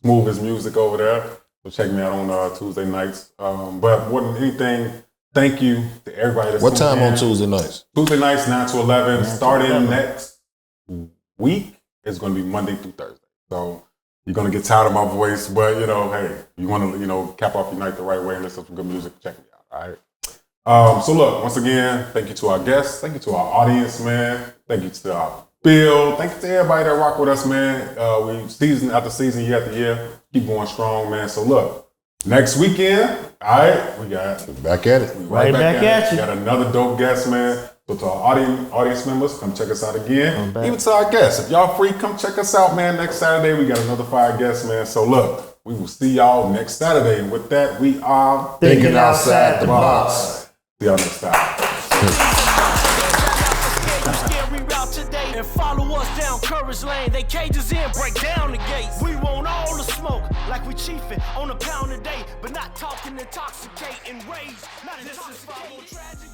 smoothest music over there. So check me out on Tuesday nights. But more than anything, thank you to everybody that's What time tuned in. on Tuesday nights? Tuesday nights, 9 to 11. Starting next week, it's going to be Monday through Thursday. So you're going to get tired of my voice, but, hey, you want to, cap off your night the right way and listen to some good music, check me out, all right? So look, once again, thank you to our guests. Thank you to our audience, man. Thank you to our Bill. Thank you to everybody that rock with us, man. We season after season, year after year, keep going strong, man. So look, next weekend, all right, we got Back at it. Right back at you. We got another dope guest, man. So to our audience members, come check us out again. Even to our guests, if y'all free, come check us out, man. Next Saturday, we got another fire guest, man. So look, we will see y'all next Saturday. And with that, we are Thinking outside the box. See y'all next time. And follow us down Courage Lane. They cages in, break down the gates. We want all the smoke, like we chiefin' on a pound a day, but not talking intoxicating rage. Not this is tragic.